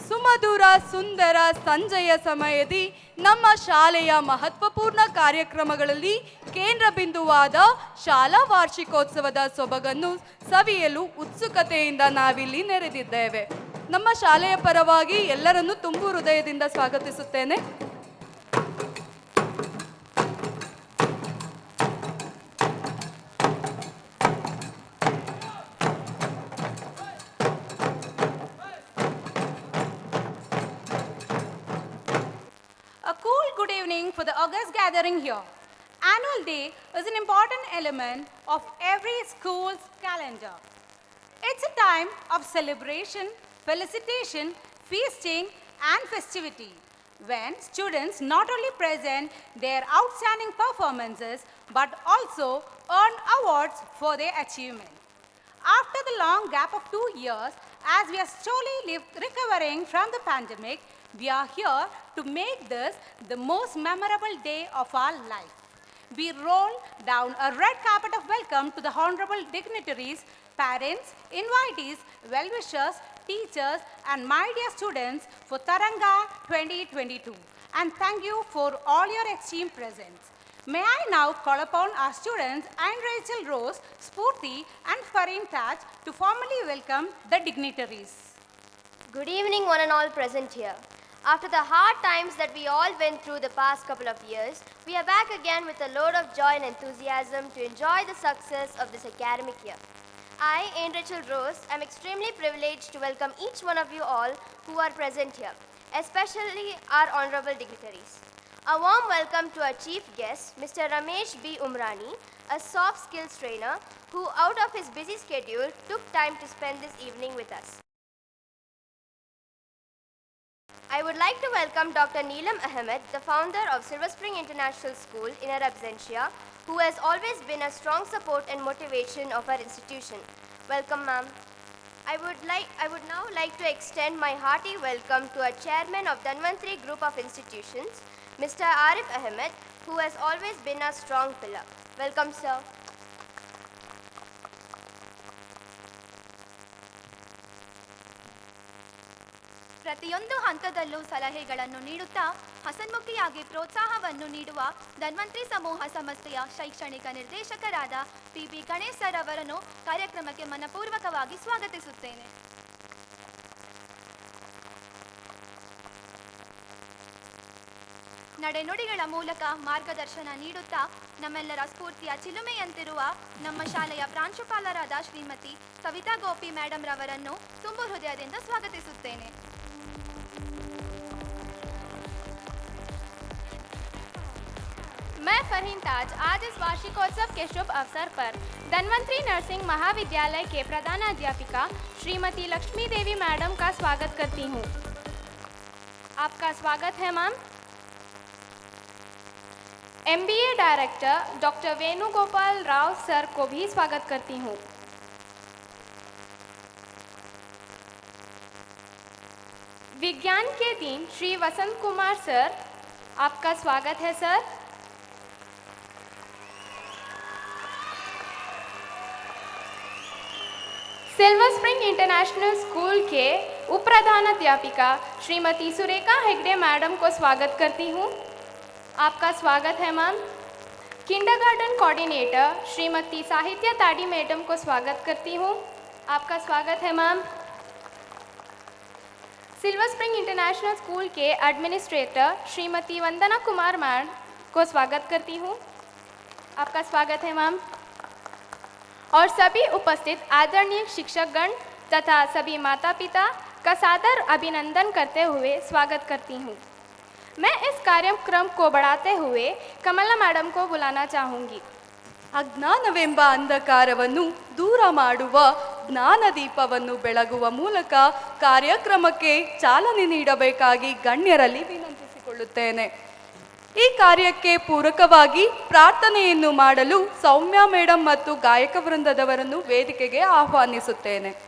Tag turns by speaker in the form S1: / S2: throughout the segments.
S1: ಸುಮಧುರ ಸುಂದರ ಸಂಜೆಯ ಸಮಯದಿ ನಮ್ಮ ಶಾಲೆಯ ಮಹತ್ವಪೂರ್ಣ ಕಾರ್ಯಕ್ರಮಗಳಲ್ಲಿ ಕೇಂದ್ರ ಬಿಂದುವಾದ ಶಾಲಾ ವಾರ್ಷಿಕೋತ್ಸವದ ಸೊಬಗನ್ನು ಸವಿಯಲು ಉತ್ಸುಕತೆಯಿಂದ ನಾವಿಲ್ಲಿ ನೆರೆದಿದ್ದೇವೆ. ನಮ್ಮ ಶಾಲೆಯ ಪರವಾಗಿ ಎಲ್ಲರನ್ನೂ ತುಂಬು ಹೃದಯದಿಂದ ಸ್ವಾಗತಿಸುತ್ತೇನೆ.
S2: Good evening for the august gathering here. Annual Day is an important element of every school's calendar. It's a time of celebration, felicitation, feasting and festivity when students not only present their outstanding performances but also earn awards for their achievement. After the long gap of 2 years, as we are slowly recovering from the pandemic, we are here to make this the most memorable day of our life. We roll down a red carpet of welcome to the honorable dignitaries, parents, invitees, well-wishers, teachers, and my dear students for Taranga 2022. And thank you for all your esteemed presence. May I now call upon our students and Rachel Rose, Spurti, and Fareen Taj to formally welcome the dignitaries.
S3: Good evening, one and all present here. After the hard times that we all went through the past couple of years, we are back again with a load of joy and enthusiasm to enjoy the success of this academic year. I, Rachel Rose, am extremely privileged to welcome each one of you all who are present here, especially our honorable dignitaries. A warm welcome to our chief guest, Mr. Ramesh B. Umrani, a soft skills trainer who out of his busy schedule took time to spend this evening with us. I would like to welcome Dr. Neelam Ahmed, the founder of Silver Spring International School in her absentia, who has always been a strong support and motivation of our institution. Welcome, ma'am. I would now like to extend my hearty welcome to our chairman of Dignitary Group of Institutions, Mr. Arif Ahmed, who has always been a strong pillar. Welcome, sir.
S4: ಪ್ರತಿಯೊಂದು ಹಂತದಲ್ಲೂ ಸಲಹೆಗಳನ್ನು ನೀಡುತ್ತಾ ಹಸನ್ಮುಖಿಯಾಗಿ ಪ್ರೋತ್ಸಾಹವನ್ನು ನೀಡುವ ಧನ್ವಂತ್ರಿ ಸಮೂಹ ಸಂಸ್ಥೆಯ ಶೈಕ್ಷಣಿಕ ನಿರ್ದೇಶಕರಾದ ಪಿ ಗಣೇಶ್ ಸರ್ ಅವರನ್ನು ಕಾರ್ಯಕ್ರಮಕ್ಕೆ ಮನಪೂರ್ವಕವಾಗಿ ಸ್ವಾಗತಿಸುತ್ತೇನೆ. ನಡೆನುಡಿಗಳ ಮೂಲಕ ಮಾರ್ಗದರ್ಶನ ನೀಡುತ್ತಾ ನಮ್ಮೆಲ್ಲರ ಸ್ಫೂರ್ತಿಯ ಚಿಲುಮೆಯಂತಿರುವ ನಮ್ಮ ಶಾಲೆಯ ಪ್ರಾಂಶುಪಾಲರಾದ ಶ್ರೀಮತಿ ಕವಿತಾ ಗೋಪಿ ಮೇಡಮ್ ರವರನ್ನು ತುಂಬು ಹೃದಯದಿಂದ ಸ್ವಾಗತಿಸುತ್ತೇನೆ. मैं फरहीन ताज आज इस वार्षिकोत्सव के शुभ अवसर पर धन्वंतरी नर्सिंग महाविद्यालय के प्रधानाध्यापिका श्रीमती लक्ष्मी देवी मैडम का स्वागत करती हूँ. आपका स्वागत है ma'am. MBA director doctor Venugopal Rao sir को भी स्वागत करती हूँ. विज्ञान के डीन श्री वसंत कुमार सर, आपका स्वागत है sir. Silver spring international school के उप प्रधानाध्यापिका श्रीमती सुरेखा हेगड़े मैडम को स्वागत करती हूँ. आपका स्वागत है मैम. किंडरगार्टन कोऑर्डिनेटर श्रीमती साहित्य ताड़ी मैडम को स्वागत करती हूँ. आपका स्वागत है ma'am. Silver spring international school के एडमिनिस्ट्रेटर श्रीमती वंदना कुमार मैम को स्वागत करती हूँ. आपका स्वागत है मैम. और सभी उपस्थित आदरणीय शिक्षकगण तथा सभी माता पिता का सादर अभिनंदन करते हुए स्वागत करती हूँ. मैं इस कार्यक्रम को बढ़ाते हुए कमला मैडम को बुलाना चाहूँगी.
S1: ಅಜ್ಞಾನವೆಂಬ ಅಂಧಕಾರವನ್ನು ದೂರ ಮಾಡುವ ಜ್ಞಾನದೀಪವನ್ನು ಬೆಳಗುವ ಮೂಲಕ ಕಾರ್ಯಕ್ರಮಕ್ಕೆ ಚಾಲನೆ ನೀಡಬೇಕಾಗಿ ಗಣ್ಯರಲ್ಲಿ ವಿನಂತಿಸಿಕೊಳ್ಳುತ್ತೇನೆ. ಈ ಕಾರ್ಯಕ್ಕೆ ಪೂರಕವಾಗಿ ಪ್ರಾರ್ಥನೆಯನ್ನು ಮಾಡಲು ಸೌಮ್ಯ ಮೇಡಮ್ ಮತ್ತು ಗಾಯಕ ವೃಂದದವರನ್ನು ವೇದಿಕೆಗೆ ಆಹ್ವಾನಿಸುತ್ತೇನೆ.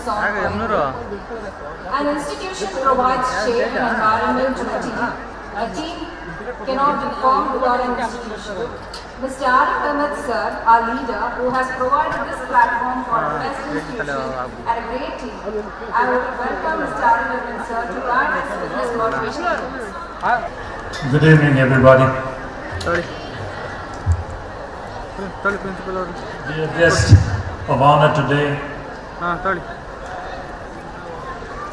S5: song titled, "An institution provides shape and environment to a team. A team cannot be formed without an institution." Mr. Arif Ahmed sir, our leader, who has provided this platform for the best institution and a great team. I would welcome Mr. Arif Ahmed sir to guide us with his motivational words.
S6: Good evening, everybody. Dear guest of honor today,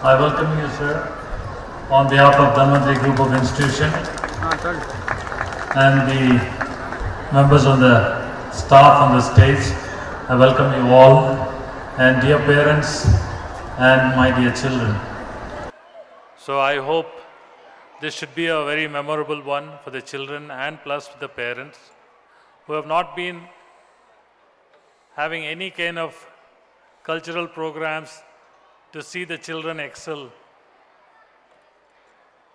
S6: I welcome you, sir, on behalf of Dignitary Group of Institution and the members on the staff on the stage. I welcome you all, and dear parents and my dear children.
S7: So I hope this should be a very memorable one for the children and plus the parents who have not been having any kind of cultural programs to see the children excel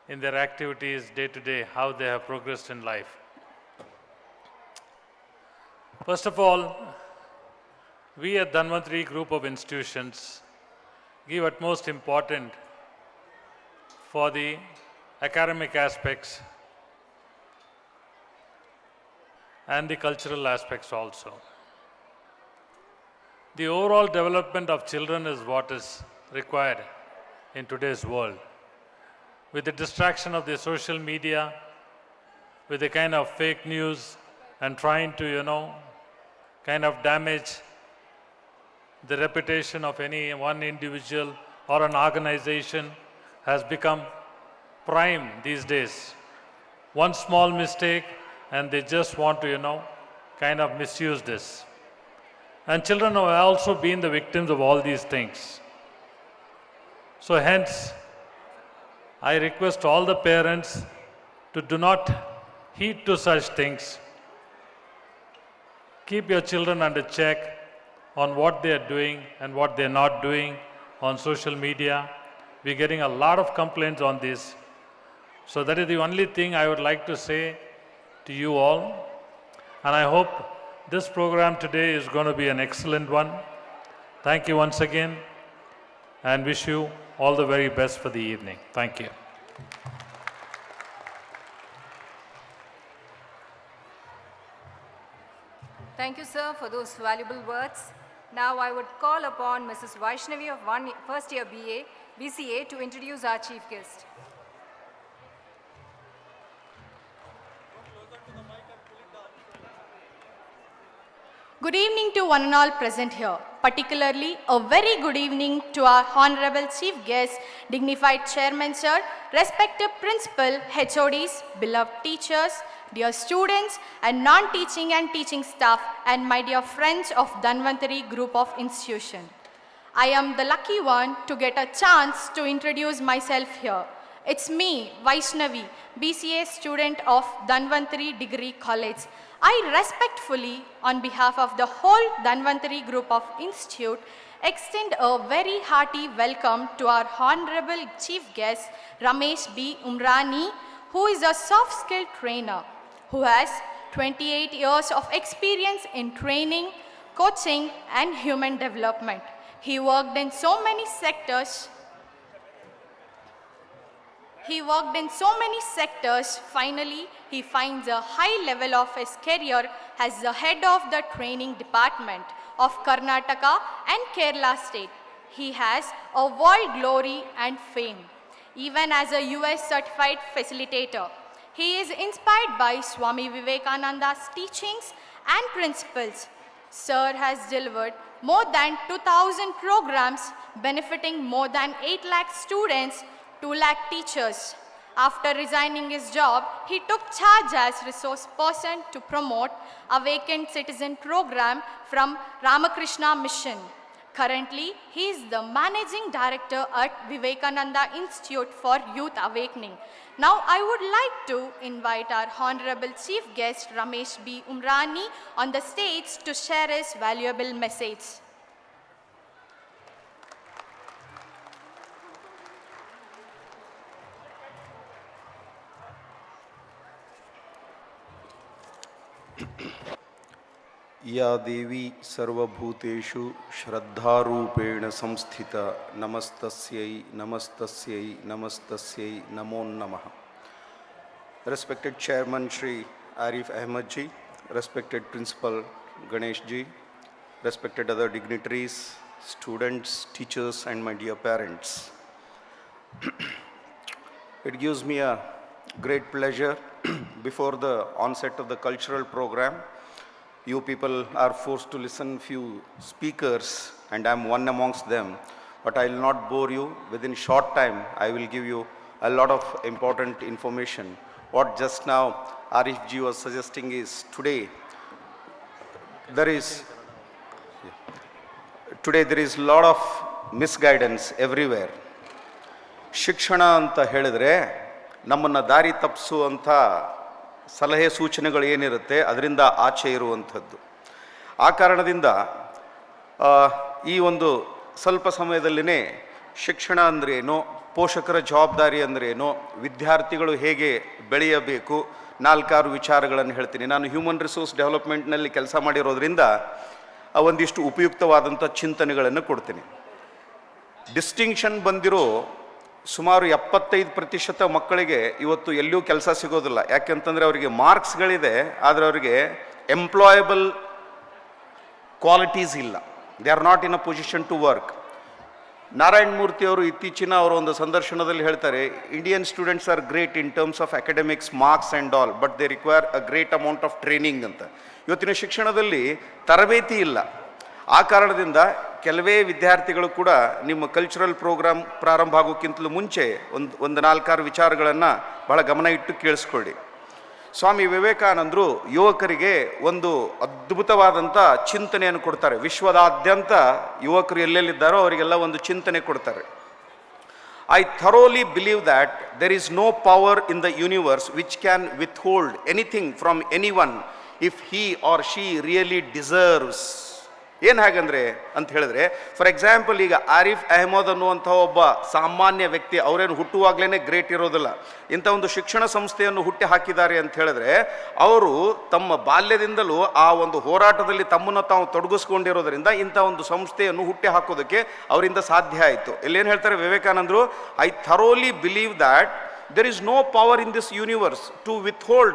S7: in their activities day to day, how they have progressed in life. First of all, we at Dignitary Group of Institutions give utmost importance for the academic aspects and the cultural aspects also. The overall development of children is what is required in today's world. With the distraction of the social media, with the kind of fake news and trying to, kind of damage the reputation of any one individual or an organization has become prime these days. One small mistake and they just want to, kind of misuse this. And children have also been the victims of all these things. So hence, I request all the parents to do not heed to such things. Keep your children under check on what they are doing and what they are not doing on social media. We're getting a lot of complaints on this. So that is the only thing I would like to say to you all. And I hope this program today is going to be an excellent one. Thank you once again and wish you all the very best for the evening. Thank you.
S5: Thank you, sir, for those valuable words. Now I would call upon Mrs. Vaishnavi of first year BCA to introduce our chief guest.
S4: Good evening to one and all present here. Particularly, a very good evening to our Honorable Chief Guest, Dignified Chairman Sir, respected Principal, HODs, beloved teachers, dear students and non-teaching and teaching staff, and my dear friends of Dignitary Group of Institution. I am the lucky one to get a chance to introduce myself here. It's me, Vaishnavi, BCA student of Dignitary Degree College. I respectfully, on behalf of the whole Dignitary Group of Institute, extend a very hearty welcome to our Honorable Chief Guest, Ramesh B. Umrani, who is a soft skill trainer, who has 28 years of experience in training, coaching, and human development. He worked in so many sectors. Finally, he finds a high level of his career as the head of the training department of Karnataka and Kerala state. He has a world glory and fame, even as a US certified facilitator. He is inspired by Swami Vivekananda's teachings and principles. Sir has delivered more than 2,000 programs benefiting more than 8 lakh students, 2 lakh teachers. After resigning his job, he took charge as resource person to promote Awakened Citizen program from Ramakrishna Mission. Currently, he is the managing director at Vivekananda Institute for Youth Awakening. Now, I would like to invite our Honorable Chief Guest Ramesh B. Umrani on the stage to share his valuable message.
S8: या देवी सर्वभूतेषु श्रद्धारूपेण संस्थिता नमस्तस्यै नमस्तस्यै नमस्तस्यै नमो नमः. Respected Chairman Shri Arif Ahmed ji, respected Principal Ganesh ji, respected other dignitaries, students, teachers and my dear parents. It gives me a great pleasure before the onset of the cultural program. You people are forced to listen few speakers and I am one amongst them, but I will not bore you. Within short time I will give you a lot of important information. What just now Arif ji was suggesting is today there is lot of misguidance everywhere. ಶಿಕ್ಷಣ ಅಂತ ಹೇಳಿದ್ರೆ ನಮ್ಮನ್ನು ದಾರಿ ತಪ್ಪಿಸುವಂಥ ಸಲಹೆ ಸೂಚನೆಗಳು ಏನಿರುತ್ತೆ ಅದರಿಂದ ಆಚೆ ಇರುವಂಥದ್ದು. ಆ ಕಾರಣದಿಂದ ಈ ಒಂದು ಸ್ವಲ್ಪ ಸಮಯದಲ್ಲಿನೇ ಶಿಕ್ಷಣ ಅಂದ್ರೇನು, ಪೋಷಕರ ಜವಾಬ್ದಾರಿ ಅಂದ್ರೇನು, ವಿದ್ಯಾರ್ಥಿಗಳು ಹೇಗೆ ಬೆಳೆಯಬೇಕು, 4-6 ವಿಚಾರಗಳನ್ನು ಹೇಳ್ತೀನಿ. ನಾನು ಹ್ಯೂಮನ್ ರಿಸೋರ್ಸ್ ಡೆವಲಪ್ಮೆಂಟ್ನಲ್ಲಿ ಕೆಲಸ ಮಾಡಿರೋದ್ರಿಂದ ಒಂದಿಷ್ಟು ಉಪಯುಕ್ತವಾದಂಥ ಚಿಂತನೆಗಳನ್ನು ಕೊಡ್ತೀನಿ. ಡಿಸ್ಟಿಂಕ್ಷನ್ ಬಂದಿರೋ ಸುಮಾರು 75% ಮಕ್ಕಳಿಗೆ ಇವತ್ತು ಎಲ್ಲಿಯೂ ಕೆಲಸ ಸಿಗೋದಿಲ್ಲ. ಯಾಕೆಂತಂದರೆ ಅವರಿಗೆ ಮಾರ್ಕ್ಸ್ಗಳಿದೆ, ಆದರೆ ಅವರಿಗೆ ಎಂಪ್ಲಾಯಬಲ್ ಕ್ವಾಲಿಟೀಸ್ ಇಲ್ಲ. They are not in a position to work. Narayana Murthy ಅವರು ಇತ್ತೀಚಿನ ಅವರ ಒಂದು ಸಂದರ್ಶನದಲ್ಲಿ ಹೇಳ್ತಾರೆ, Indian students are great in terms of academics, marks and all, but they require a great amount of training ಅಂತ. ಇವತ್ತಿನ ಶಿಕ್ಷಣದಲ್ಲಿ ತರಬೇತಿ ಇಲ್ಲ. ಆ ಕಾರಣದಿಂದ ಕೆಲವೇ ವಿದ್ಯಾರ್ಥಿಗಳು ಕೂಡ ನಿಮ್ಮ ಕಲ್ಚರಲ್ ಪ್ರೋಗ್ರಾಮ್ ಪ್ರಾರಂಭ ಆಗೋಕ್ಕಿಂತಲೂ ಮುಂಚೆ ಒಂದು 4-6 ವಿಚಾರಗಳನ್ನು ಬಹಳ ಗಮನ ಇಟ್ಟು ಕೇಳಿಸ್ಕೊಳ್ಳಿ. ಸ್ವಾಮಿ ವಿವೇಕಾನಂದರು ಯುವಕರಿಗೆ ಒಂದು ಅದ್ಭುತವಾದಂಥ ಚಿಂತನೆಯನ್ನು ಕೊಡ್ತಾರೆ. ವಿಶ್ವದಾದ್ಯಂತ ಯುವಕರು ಎಲ್ಲೆಲ್ಲಿದ್ದಾರೋ ಅವರಿಗೆಲ್ಲ ಒಂದು ಚಿಂತನೆ ಕೊಡ್ತಾರೆ. I thoroughly believe that there is no power in the universe which can withhold anything from anyone if he or she really deserves. ಏನು ಹಾಗಂದ್ರೆ ಅಂತ ಹೇಳಿದ್ರೆ, ಫಾರ್ ಎಕ್ಸಾಂಪಲ್ ಈಗ ಆರಿಫ್ ಅಹಮದ್ ಅನ್ನುವಂಥ ಒಬ್ಬ ಸಾಮಾನ್ಯ ವ್ಯಕ್ತಿ, ಅವರೇನು ಹುಟ್ಟುವಾಗಲೇ ಗ್ರೇಟ್ ಇರೋದಿಲ್ಲ. ಇಂಥ ಒಂದು ಶಿಕ್ಷಣ ಸಂಸ್ಥೆಯನ್ನು ಹುಟ್ಟಿ ಹಾಕಿದ್ದಾರೆ ಅಂತ ಹೇಳಿದ್ರೆ ಅವರು ತಮ್ಮ ಬಾಲ್ಯದಿಂದಲೂ ಆ ಒಂದು ಹೋರಾಟದಲ್ಲಿ ತಮ್ಮನ್ನು ತಾವು ತೊಡಗಿಸ್ಕೊಂಡಿರೋದ್ರಿಂದ ಇಂಥ ಒಂದು ಸಂಸ್ಥೆಯನ್ನು ಹುಟ್ಟಿ ಹಾಕೋದಕ್ಕೆ ಅವರಿಂದ ಸಾಧ್ಯ ಆಯಿತು. ಇಲ್ಲೇನು ಹೇಳ್ತಾರೆ ವಿವೇಕಾನಂದರು, I thoroughly believe that there is no power in this universe to withhold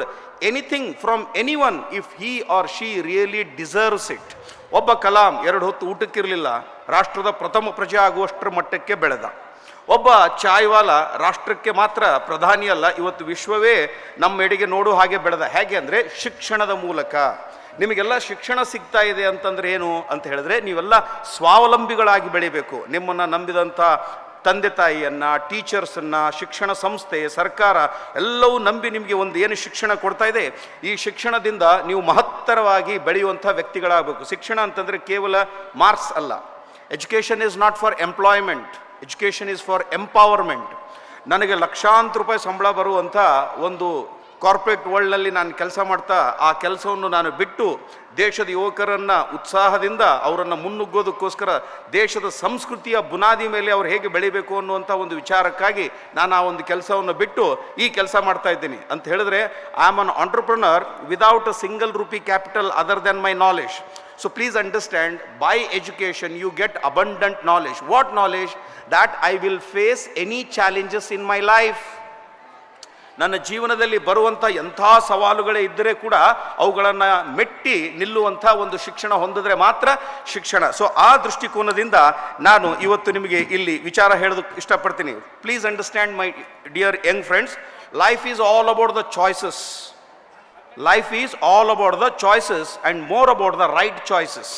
S8: anything from anyone if he or she really deserves it. ಒಬ್ಬ ಕಲಾಂ 2 ಹೊತ್ತು ಊಟಕ್ಕಿರಲಿಲ್ಲ, ರಾಷ್ಟ್ರದ ಪ್ರಥಮ ಪ್ರಜೆ ಆಗುವಷ್ಟರ ಮಟ್ಟಕ್ಕೆ ಬೆಳೆದ. ಒಬ್ಬ ಚಾಯ್ವಾಲ ರಾಷ್ಟ್ರಕ್ಕೆ ಮಾತ್ರ ಪ್ರಧಾನಿ ಅಲ್ಲ, ಇವತ್ತು ವಿಶ್ವವೇ ನಮ್ಮ ಎಡೆಗೆ ನೋಡು ಹಾಗೆ ಬೆಳೆದ. ಹೇಗೆ ಅಂದರೆ ಶಿಕ್ಷಣದ ಮೂಲಕ. ನಿಮಗೆಲ್ಲ ಶಿಕ್ಷಣ ಸಿಗ್ತಾ ಇದೆ ಅಂತಂದ್ರೆ ಏನು ಅಂತ ಹೇಳಿದ್ರೆ, ನೀವೆಲ್ಲ ಸ್ವಾವಲಂಬಿಗಳಾಗಿ ಬೆಳಿಬೇಕು. ನಿಮ್ಮನ್ನು ನಂಬಿದಂಥ ತಂದೆ ತಾಯಿಯನ್ನು, ಟೀಚರ್ಸನ್ನು, ಶಿಕ್ಷಣ ಸಂಸ್ಥೆ, ಸರ್ಕಾರ ಎಲ್ಲವೂ ನಂಬಿ ನಿಮಗೆ ಒಂದು ಏನು ಶಿಕ್ಷಣ ಕೊಡ್ತಾ ಇದೆ, ಈ ಶಿಕ್ಷಣದಿಂದ ನೀವು ಮಹತ್ತರವಾಗಿ ಬೆಳೆಯುವಂಥ ವ್ಯಕ್ತಿಗಳಾಗಬೇಕು. ಶಿಕ್ಷಣ ಅಂತಂದರೆ ಕೇವಲ ಮಾರ್ಕ್ಸ್ ಅಲ್ಲ. Education is not for employment, education is for empowerment. ನನಗೆ ಲಕ್ಷಾಂತರ ರೂಪಾಯಿ ಸಂಬಳ ಬರುವಂಥ ಒಂದು ಕಾರ್ಪೊರೇಟ್ ವರ್ಲ್ಡ್ನಲ್ಲಿ ನಾನು ಕೆಲಸ ಮಾಡ್ತಾ ಆ ಕೆಲಸವನ್ನು ನಾನು ಬಿಟ್ಟು ದೇಶದ ಯುವಕರನ್ನು ಉತ್ಸಾಹದಿಂದ ಅವರನ್ನು ಮುನ್ನುಗ್ಗೋದಕ್ಕೋಸ್ಕರ ದೇಶದ ಸಂಸ್ಕೃತಿಯ ಬುನಾದಿ ಮೇಲೆ ಅವ್ರು ಹೇಗೆ ಬೆಳಿಬೇಕು ಅನ್ನುವಂಥ ಒಂದು ವಿಚಾರಕ್ಕಾಗಿ ನಾನು ಆ ಒಂದು ಕೆಲಸವನ್ನು ಬಿಟ್ಟು ಈ ಕೆಲಸ ಮಾಡ್ತಾ ಇದ್ದೀನಿ ಅಂತ ಹೇಳಿದ್ರೆ, I am an entrepreneur without a single rupee capital other than my knowledge. So please understand, by education you get abundant knowledge. What knowledge? That I will face any challenges in my life. ನನ್ನ ಜೀವನದಲ್ಲಿ ಬರುವಂಥ ಎಂಥ ಸವಾಲುಗಳೇ ಇದ್ದರೆ ಕೂಡ ಅವುಗಳನ್ನು ಮೆಟ್ಟಿ ನಿಲ್ಲುವಂಥ ಒಂದು ಶಿಕ್ಷಣ ಹೊಂದಿದ್ರೆ ಮಾತ್ರ ಶಿಕ್ಷಣ. ಸೊ ಆ ದೃಷ್ಟಿಕೋನದಿಂದ ನಾನು ಇವತ್ತು ನಿಮಗೆ ಇಲ್ಲಿ ವಿಚಾರ ಹೇಳೋದಕ್ಕೆ ಇಷ್ಟಪಡ್ತೀನಿ. Please understand my dear Young friends, life is all about the choices. Life is all about the choices and more about the right choices.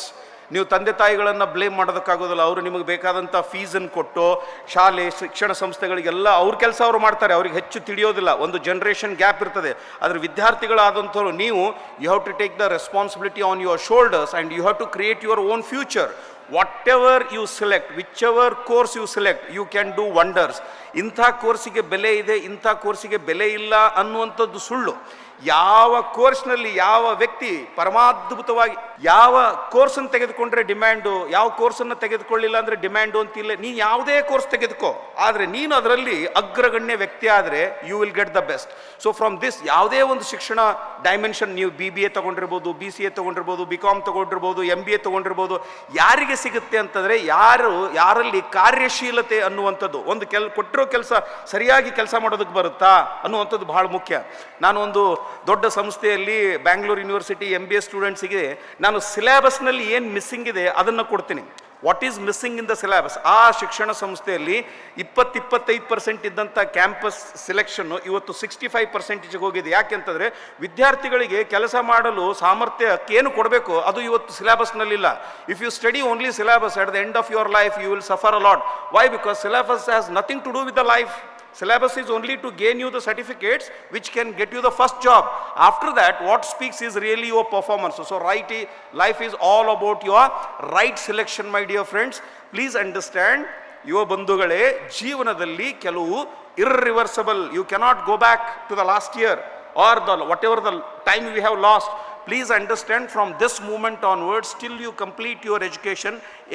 S8: ನೀವು ತಂದೆ ತಾಯಿಗಳನ್ನು ಬ್ಲೇಮ್ ಮಾಡೋದಕ್ಕಾಗೋದಿಲ್ಲ. ಅವರು ನಿಮಗೆ ಬೇಕಾದಂಥ ಫೀಸನ್ನು ಕೊಟ್ಟು ಶಾಲೆ ಶಿಕ್ಷಣ ಸಂಸ್ಥೆಗಳಿಗೆಲ್ಲ ಅವ್ರ ಕೆಲಸ ಅವರು ಮಾಡ್ತಾರೆ, ಅವ್ರಿಗೆ ಹೆಚ್ಚು ತಿಳಿಯೋದಿಲ್ಲ. ಒಂದು ಜನ್ರೇಷನ್ ಗ್ಯಾಪ್ ಇರ್ತದೆ. ಆದರೆ ವಿದ್ಯಾರ್ಥಿಗಳಾದಂಥವ್ರು ನೀವು you have to take the responsibility on your shoulders and you have to create your own future. whatever you select, whichever course you select, you can do wonders. ಇಂಥ ಕೋರ್ಸಿಗೆ ಬೆಲೆ ಇದೆ, ಇಂಥ ಕೋರ್ಸಿಗೆ ಬೆಲೆ ಇಲ್ಲ ಅನ್ನುವಂಥದ್ದು ಸುಳ್ಳು. ಯಾವ ಕೋರ್ಸ್ನಲ್ಲಿ ಯಾವ ವ್ಯಕ್ತಿ ಪರಮಾದ್ಭುತವಾಗಿ ಯಾವ ಕೋರ್ಸನ್ನು ತೆಗೆದುಕೊಂಡ್ರೆ ಡಿಮ್ಯಾಂಡು, ಯಾವ ಕೋರ್ಸನ್ನು ತೆಗೆದುಕೊಳ್ಳಿಲ್ಲ ಅಂದರೆ ಡಿಮ್ಯಾಂಡು ಅಂತಿಲ್ಲ. ನೀನು ಯಾವುದೇ ಕೋರ್ಸ್ ತೆಗೆದುಕೋ, ಆದರೆ ನೀನು ಅದರಲ್ಲಿ ಅಗ್ರಗಣ್ಯ ವ್ಯಕ್ತಿ ಆದರೆ you will get the best. So from this ಯಾವುದೇ ಒಂದು ಶಿಕ್ಷಣ ಡೈಮೆನ್ಷನ್, ನೀವು BBA ತಗೊಂಡಿರ್ಬೋದು, BCA ತಗೊಂಡಿರ್ಬೋದು, BCom ತಗೊಂಡಿರ್ಬೋದು, MBA ತಗೊಂಡಿರ್ಬೋದು, ಯಾರಿಗೆ ಸಿಗುತ್ತೆ ಅಂತಂದರೆ ಯಾರಲ್ಲಿ ಕಾರ್ಯಶೀಲತೆ ಅನ್ನುವಂಥದ್ದು, ಒಂದು ಕೊಟ್ಟಿರೋ ಕೆಲಸ ಸರಿಯಾಗಿ ಕೆಲಸ ಮಾಡೋದಕ್ಕೆ ಬರುತ್ತಾ ಅನ್ನುವಂಥದ್ದು ಬಹಳ ಮುಖ್ಯ. ನಾನು ಒಂದು ದೊಡ್ಡ ಸಂಸ್ಥೆಯಲ್ಲಿ ಬ್ಯಾಂಗ್ಳೂರ್ ಯೂನಿವರ್ಸಿಟಿ MBA ಸ್ಟೂಡೆಂಟ್ಸಿಗೆ ನಾನು ಸಿಲೆಬಸ್ನಲ್ಲಿ ಏನು ಮಿಸ್ಸಿಂಗ್ ಇದೆ ಅದನ್ನು ಕೊಡ್ತೀನಿ. What is missing in the syllabus. ಆ ಶಿಕ್ಷಣ ಸಂಸ್ಥೆಯಲ್ಲಿ 20-25% ಇದ್ದಂಥ ಕ್ಯಾಂಪಸ್ ಸಿಲೆಕ್ಷನ್ನು ಇವತ್ತು 65% ಹೋಗಿದೆ. ಯಾಕೆಂತಂದರೆ ವಿದ್ಯಾರ್ಥಿಗಳಿಗೆ ಕೆಲಸ ಮಾಡಲು ಸಾಮರ್ಥ್ಯಕ್ಕೇನು ಕೊಡಬೇಕು ಅದು ಇವತ್ತು ಸಿಲೆಬಸ್ನಲ್ಲಿಲ್ಲ. If you study only syllabus at the end of your life you will suffer a lot. Why? Because syllabus has nothing to do with the life. Syllabus is only to gain you the certificates which can get you the first job. After that, what speaks is really your performance. So life is all about your right selection, my dear friends. Please understand, ಯುವ ಬಂಧುಗಳೇ, ಜೀವನದಲ್ಲಿ ಕೆಲವು irreversible, you cannot go back to the last year or whatever the time we have lost. Please understand, from this moment onwards till you complete your education,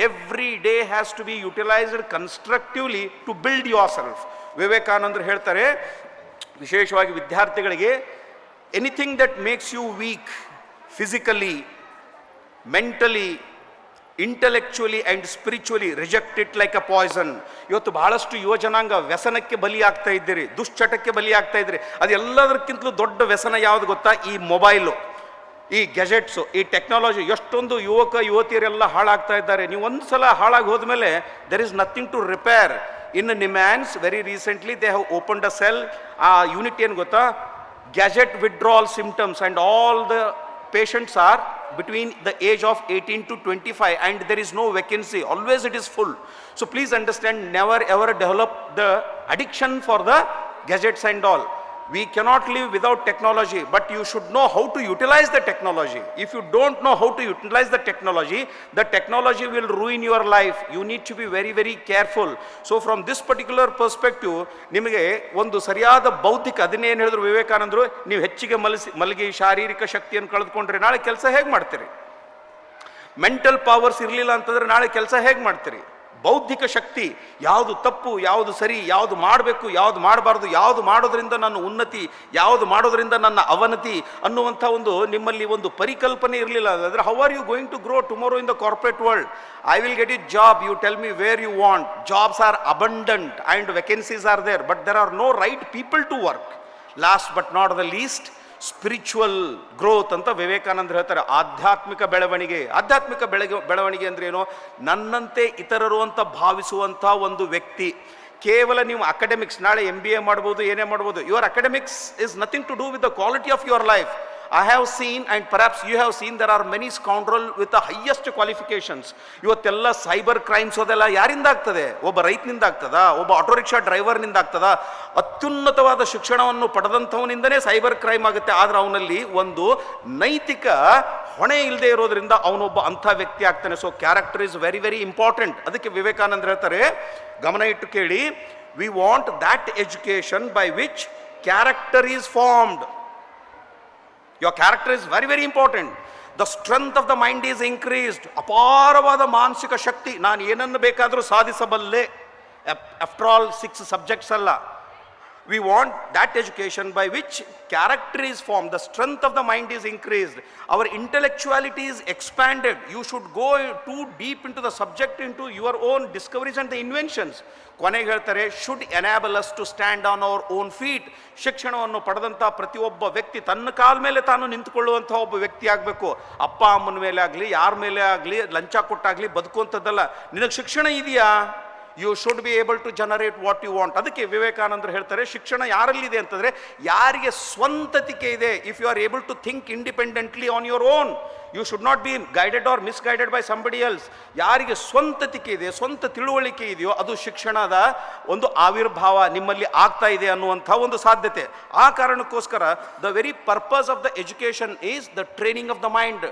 S8: every day has to be utilized constructively to build yourself. ವಿವೇಕಾನಂದರು ಹೇಳ್ತಾರೆ, ವಿಶೇಷವಾಗಿ ವಿದ್ಯಾರ್ಥಿಗಳಿಗೆ, anything that makes you weak physically, mentally, intellectually and spiritually, reject it like a poison. ಇವತ್ತು ಬಹಳಷ್ಟು ಯುವ ಜನಾಂಗ ವ್ಯಸನಕ್ಕೆ ಬಲಿಯಾಗ್ತಾ ಇದ್ದೀರಿ, ದುಶ್ಚಟಕ್ಕೆ ಬಲಿಯಾಗ್ತಾ ಇದ್ದೀರಿ. ಅದೆಲ್ಲದಕ್ಕಿಂತಲೂ ದೊಡ್ಡ ವ್ಯಸನ ಯಾವುದು ಗೊತ್ತಾ? ಈ ಮೊಬೈಲು, ಈ ಗ್ಯಾಜೆಟ್ಸು, ಈ ಟೆಕ್ನಾಲಜಿ. ಎಷ್ಟೊಂದು ಯುವತಿಯರೆಲ್ಲ ಹಾಳಾಗ್ತಾ ಇದ್ದಾರೆ. ನೀವು ಒಂದು ಸಲ ಹಾಳಾಗಿ ಹೋದ್ಮೇಲೆ there is nothing to repair. In Nimmans, very recently they have opened a cell. Unit ಏನು ಗೊತ್ತಾ? Gadget withdrawal symptoms, and all the patients are between the age of 18 to 25 and there is no vacancy. Always it is full. So please understand, never ever develop the addiction for the gadgets and all. We cannot live without technology, but you should know how to utilize the technology. If you don't know how to utilize the technology will ruin your life. You need to be very, very careful. So from this particular perspective, ನಿಮಗೆ ಒಂದು ಸರಿಯಾದ ಬೌದ್ಧಿಕ, ಅದನ್ನೇನು ಹೇಳಿದ್ರು ವಿವೇಕಾನಂದರು, ನೀವು ಹೆಚ್ಚಿಗೆ ಮಲಗಿ ಶಾರೀರಿಕ ಶಕ್ತಿಯನ್ನು ಕಳೆದುಕೊಂಡ್ರೆ ನಾಳೆ ಕೆಲಸ ಹೇಗೆ ಮಾಡ್ತೀರಿ? ಮೆಂಟಲ್ ಪವರ್ಸ್ ಇರಲಿಲ್ಲ ಅಂತಂದರೆ ನಾಳೆ ಕೆಲಸ ಹೇಗೆ ಮಾಡ್ತೀರಿ? ಬೌದ್ಧಿಕ ಶಕ್ತಿ, ಯಾವುದು ತಪ್ಪು, ಯಾವುದು ಸರಿ, ಯಾವುದು ಮಾಡಬೇಕು, ಯಾವುದು ಮಾಡಬಾರ್ದು, ಯಾವುದು ಮಾಡೋದ್ರಿಂದ ನನ್ನ ಉನ್ನತಿ, ಯಾವುದು ಮಾಡೋದ್ರಿಂದ ನನ್ನ ಅವನತಿ ಅನ್ನುವಂಥ ಒಂದು ನಿಮ್ಮಲ್ಲಿ ಒಂದು ಪರಿಕಲ್ಪನೆ ಇರಲಿಲ್ಲ ಅಂದರೆ how are you going to grow tomorrow in the corporate world? I will get a job, you tell me where you want. Jobs are abundant and vacancies are there, but there are no right people to work. Last but not the least, spiritual growth ಅಂತ ವಿವೇಕಾನಂದರು ಹೇಳ್ತಾರೆ. ಆಧ್ಯಾತ್ಮಿಕ ಬೆಳವಣಿಗೆ ಅಂದ್ರೆ ಏನು? ನನ್ನಂತೆ ಇತರರು ಅಂತ ಭಾವಿಸುವಂಥ ಒಂದು ವ್ಯಕ್ತಿ. ಕೇವಲ ನೀವು ಅಕಾಡೆಮಿಕ್ಸ್, ನಾಳೆ MBA ಮಾಡ್ಬೋದು, ಏನೇ ಮಾಡ್ಬೋದು, your academics is nothing to do with the quality of your life. I have seen, and perhaps you have seen, there are many scoundrels with the highest qualifications. ಇವತ್ತೆಲ್ಲ ಸೈಬರ್ ಕ್ರೈಮ್ಸ್ ಅದೆಲ್ಲ ಯಾರಿಂದ ಆಗ್ತದೆ? ಒಬ್ಬ ರೈತನಿಂದ ಆಗ್ತದ? ಒಬ್ಬ ಆಟೋ ರಿಕ್ಷಾ ಡ್ರೈವರ್ನಿಂದ ಆಗ್ತದ? ಅತ್ಯುನ್ನತವಾದ ಶಿಕ್ಷಣವನ್ನು ಪಡೆದಂಥವನಿಂದನೇ cyber crime ಆಗುತ್ತೆ. ಆದರೆ ಅವನಲ್ಲಿ ಒಂದು ನೈತಿಕ ಹೊಣೆ ಇಲ್ಲದೆ ಇರೋದ್ರಿಂದ ಅವನೊಬ್ಬ ಅಂಥ ವ್ಯಕ್ತಿ ಆಗ್ತಾನೆ. So character is very very important. ಅದಕ್ಕೆ ವಿವೇಕಾನಂದರು ಹೇಳ್ತಾರೆ, ಗಮನ ಇಟ್ಟು ಕೇಳಿ, we want that education by which character is formed. Your character is very, very important. The strength of the mind is increased. ಅಪಾರವಾದ ಮಾನಸಿಕ ಶಕ್ತಿ, ನಾನು ಏನನ್ನು ಬೇಕಾದರೂ ಸಾಧಿಸಬಲ್ಲೆ. After all 6 subjects ಅಲ್ಲ. We want that education by which character is formed. The strength of the mind is increased. Our intellectuality is expanded. You should go too deep into the subject, into your own discoveries and the inventions. ಕೊನೆಗೆ ಹೇಳ್ತಾರೆ, should enable us to stand on our own feet. ಶಿಕ್ಷಣವನ್ನು ಪಡೆದಂಥ ಪ್ರತಿಯೊಬ್ಬ ವ್ಯಕ್ತಿ ತನ್ನ ಕಾಲ ಮೇಲೆ ತಾನು ನಿಂತುಕೊಳ್ಳುವಂಥ ಒಬ್ಬ ವ್ಯಕ್ತಿ ಆಗಬೇಕು. ಅಪ್ಪ ಅಮ್ಮನ ಮೇಲೆ ಆಗಲಿ, ಯಾರ ಮೇಲೆ ಆಗಲಿ, ಲಂಚ ಕೊಟ್ಟಾಗಲಿ ಬದುಕುವಂಥದ್ದಲ್ಲ. ನಿನಗೆ ಶಿಕ್ಷಣ ಇದೆಯಾ? You should be able to generate what you want. ಅದಕ್ಕೆ ವಿವೇಕಾನಂದರು ಹೇಳ್ತಾರೆ, ಶಿಕ್ಷಣ ಯಾರಲ್ಲಿದೆ ಅಂತಂದರೆ ಯಾರಿಗೆ ಸ್ವಂತತಿಕೆ ಇದೆ. If you are able to think independently on your own, you should not be guided or misguided by somebody else. ಯಾರಿಗೆ ಸ್ವಂತತಿಕೆ ಇದೆ, ಸ್ವಂತ ತಿಳುವಳಿಕೆ ಇದೆಯೋ ಅದು ಶಿಕ್ಷಣದ ಒಂದು ಆವಿರ್ಭಾವ ನಿಮ್ಮಲ್ಲಿ ಆಗ್ತಾ ಇದೆ ಅನ್ನುವಂಥ ಒಂದು ಸಾಧ್ಯತೆ. ಆ ಕಾರಣಕ್ಕೋಸ್ಕರ the very purpose of the education is the training of the mind.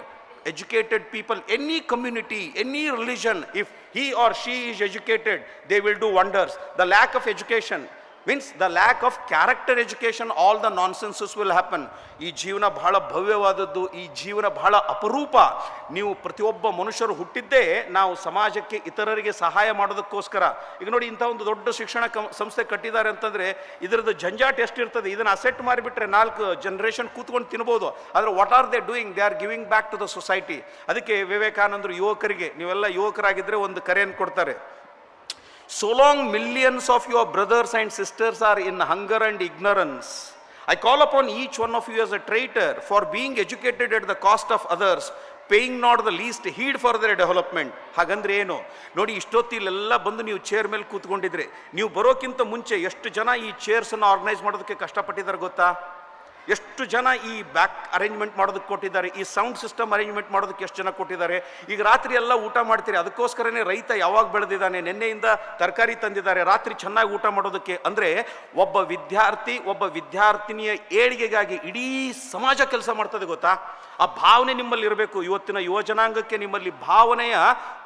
S8: Educated people, any community, any religion, if he or she is educated, they will do wonders. The lack of education, means the lack of character education, all the nonsenses will happen. ಈ ಜೀವನ ಬಹಳ ಭವ್ಯವಾದದ್ದು, ಈ ಜೀವನ ಬಹಳ ಅಪರೂಪ. ನೀವು ಪ್ರತಿಯೊಬ್ಬ ಮನುಷ್ಯರು ಹುಟ್ಟಿದ್ದೇ ನಾವು ಸಮಾಜಕ್ಕೆ, ಇತರರಿಗೆ ಸಹಾಯ ಮಾಡೋದಕ್ಕೋಸ್ಕರ. ಈಗ ನೋಡಿ, ಇಂಥ ಒಂದು ದೊಡ್ಡ ಶಿಕ್ಷಣ ಸಂಸ್ಥೆ ಕಟ್ಟಿದ್ದಾರೆ ಅಂತಂದರೆ ಇದರದ್ದು ಜಂಜಾಟ ಎಷ್ಟಿರ್ತದೆ. ಇದನ್ನು ಅಸೆಟ್ ಮಾಡಿಬಿಟ್ರೆ 4 ಜನರೇಷನ್ ಕೂತ್ಕೊಂಡು ತಿನ್ಬೋದು. ಆದರೆ what are they doing? They are giving back to the society. ಅದಕ್ಕೆ ವಿವೇಕಾನಂದರು ಯುವಕರಿಗೆ, ನೀವೆಲ್ಲ ಯುವಕರಾಗಿದ್ದರೆ ಒಂದು ಕರೆಯನ್ನು ಕೊಡ್ತಾರೆ. So long millions of your brothers and sisters are in hunger and ignorance, I call upon each one of you as a traitor for being educated at the cost of others, paying not the least heed for their development. ಹಾಗಂದ್ರೆ ಏನು ನೋಡಿ, ಇಷ್ಟೊತ್ತಿಲೆಲ್ಲ ಬಂದು ನೀವು chair ಮೇಲೆ ಕೂತ್ಕೊಂಡಿದ್ರೆ, ನೀವು ಬರೋಕ್ಕಿಂತ ಮುಂಚೆ ಎಷ್ಟು ಜನ ಈ ಚೇರ್ಸನ್ನು ಆರ್ಗನೈಸ್ ಮಾಡೋದಕ್ಕೆ ಕಷ್ಟಪಟ್ಟಿದ್ದಾರೆ ಗೊತ್ತಾ? ಎಷ್ಟು ಜನ ಈ ಬ್ಯಾಕ್ ಅರೇಂಜ್ಮೆಂಟ್ ಮಾಡೋದಕ್ಕೆ ಕೊಟ್ಟಿದ್ದಾರೆ, ಈ ಸೌಂಡ್ ಸಿಸ್ಟಮ್ ಅರೇಂಜ್ಮೆಂಟ್ ಮಾಡೋದಕ್ಕೆ ಎಷ್ಟು ಜನ ಕೊಟ್ಟಿದ್ದಾರೆ. ಈಗ ರಾತ್ರಿ ಎಲ್ಲ ಊಟ ಮಾಡ್ತೀರಿ, ಅದಕ್ಕೋಸ್ಕರನೇ ರೈತ ಯಾವಾಗ ಬೆಳೆದಿದ್ದಾನೆ, ನಿನ್ನೆಯಿಂದ ತರಕಾರಿ ತಂದಿದ್ದಾರೆ ರಾತ್ರಿ ಚೆನ್ನಾಗಿ ಊಟ ಮಾಡೋದಕ್ಕೆ. ಅಂದರೆ ಒಬ್ಬ ವಿದ್ಯಾರ್ಥಿ, ಒಬ್ಬ ವಿದ್ಯಾರ್ಥಿನಿಯ ಏಳಿಗೆಗಾಗಿ ಇಡೀ ಸಮಾಜ ಕೆಲಸ ಮಾಡ್ತದೆ ಗೊತ್ತಾ? ಆ ಭಾವನೆ ನಿಮ್ಮಲ್ಲಿ ಇರಬೇಕು. ಇವತ್ತಿನ ಯುವಜನಾಂಗಕ್ಕೆ ನಿಮ್ಮಲ್ಲಿ ಭಾವನೆಯ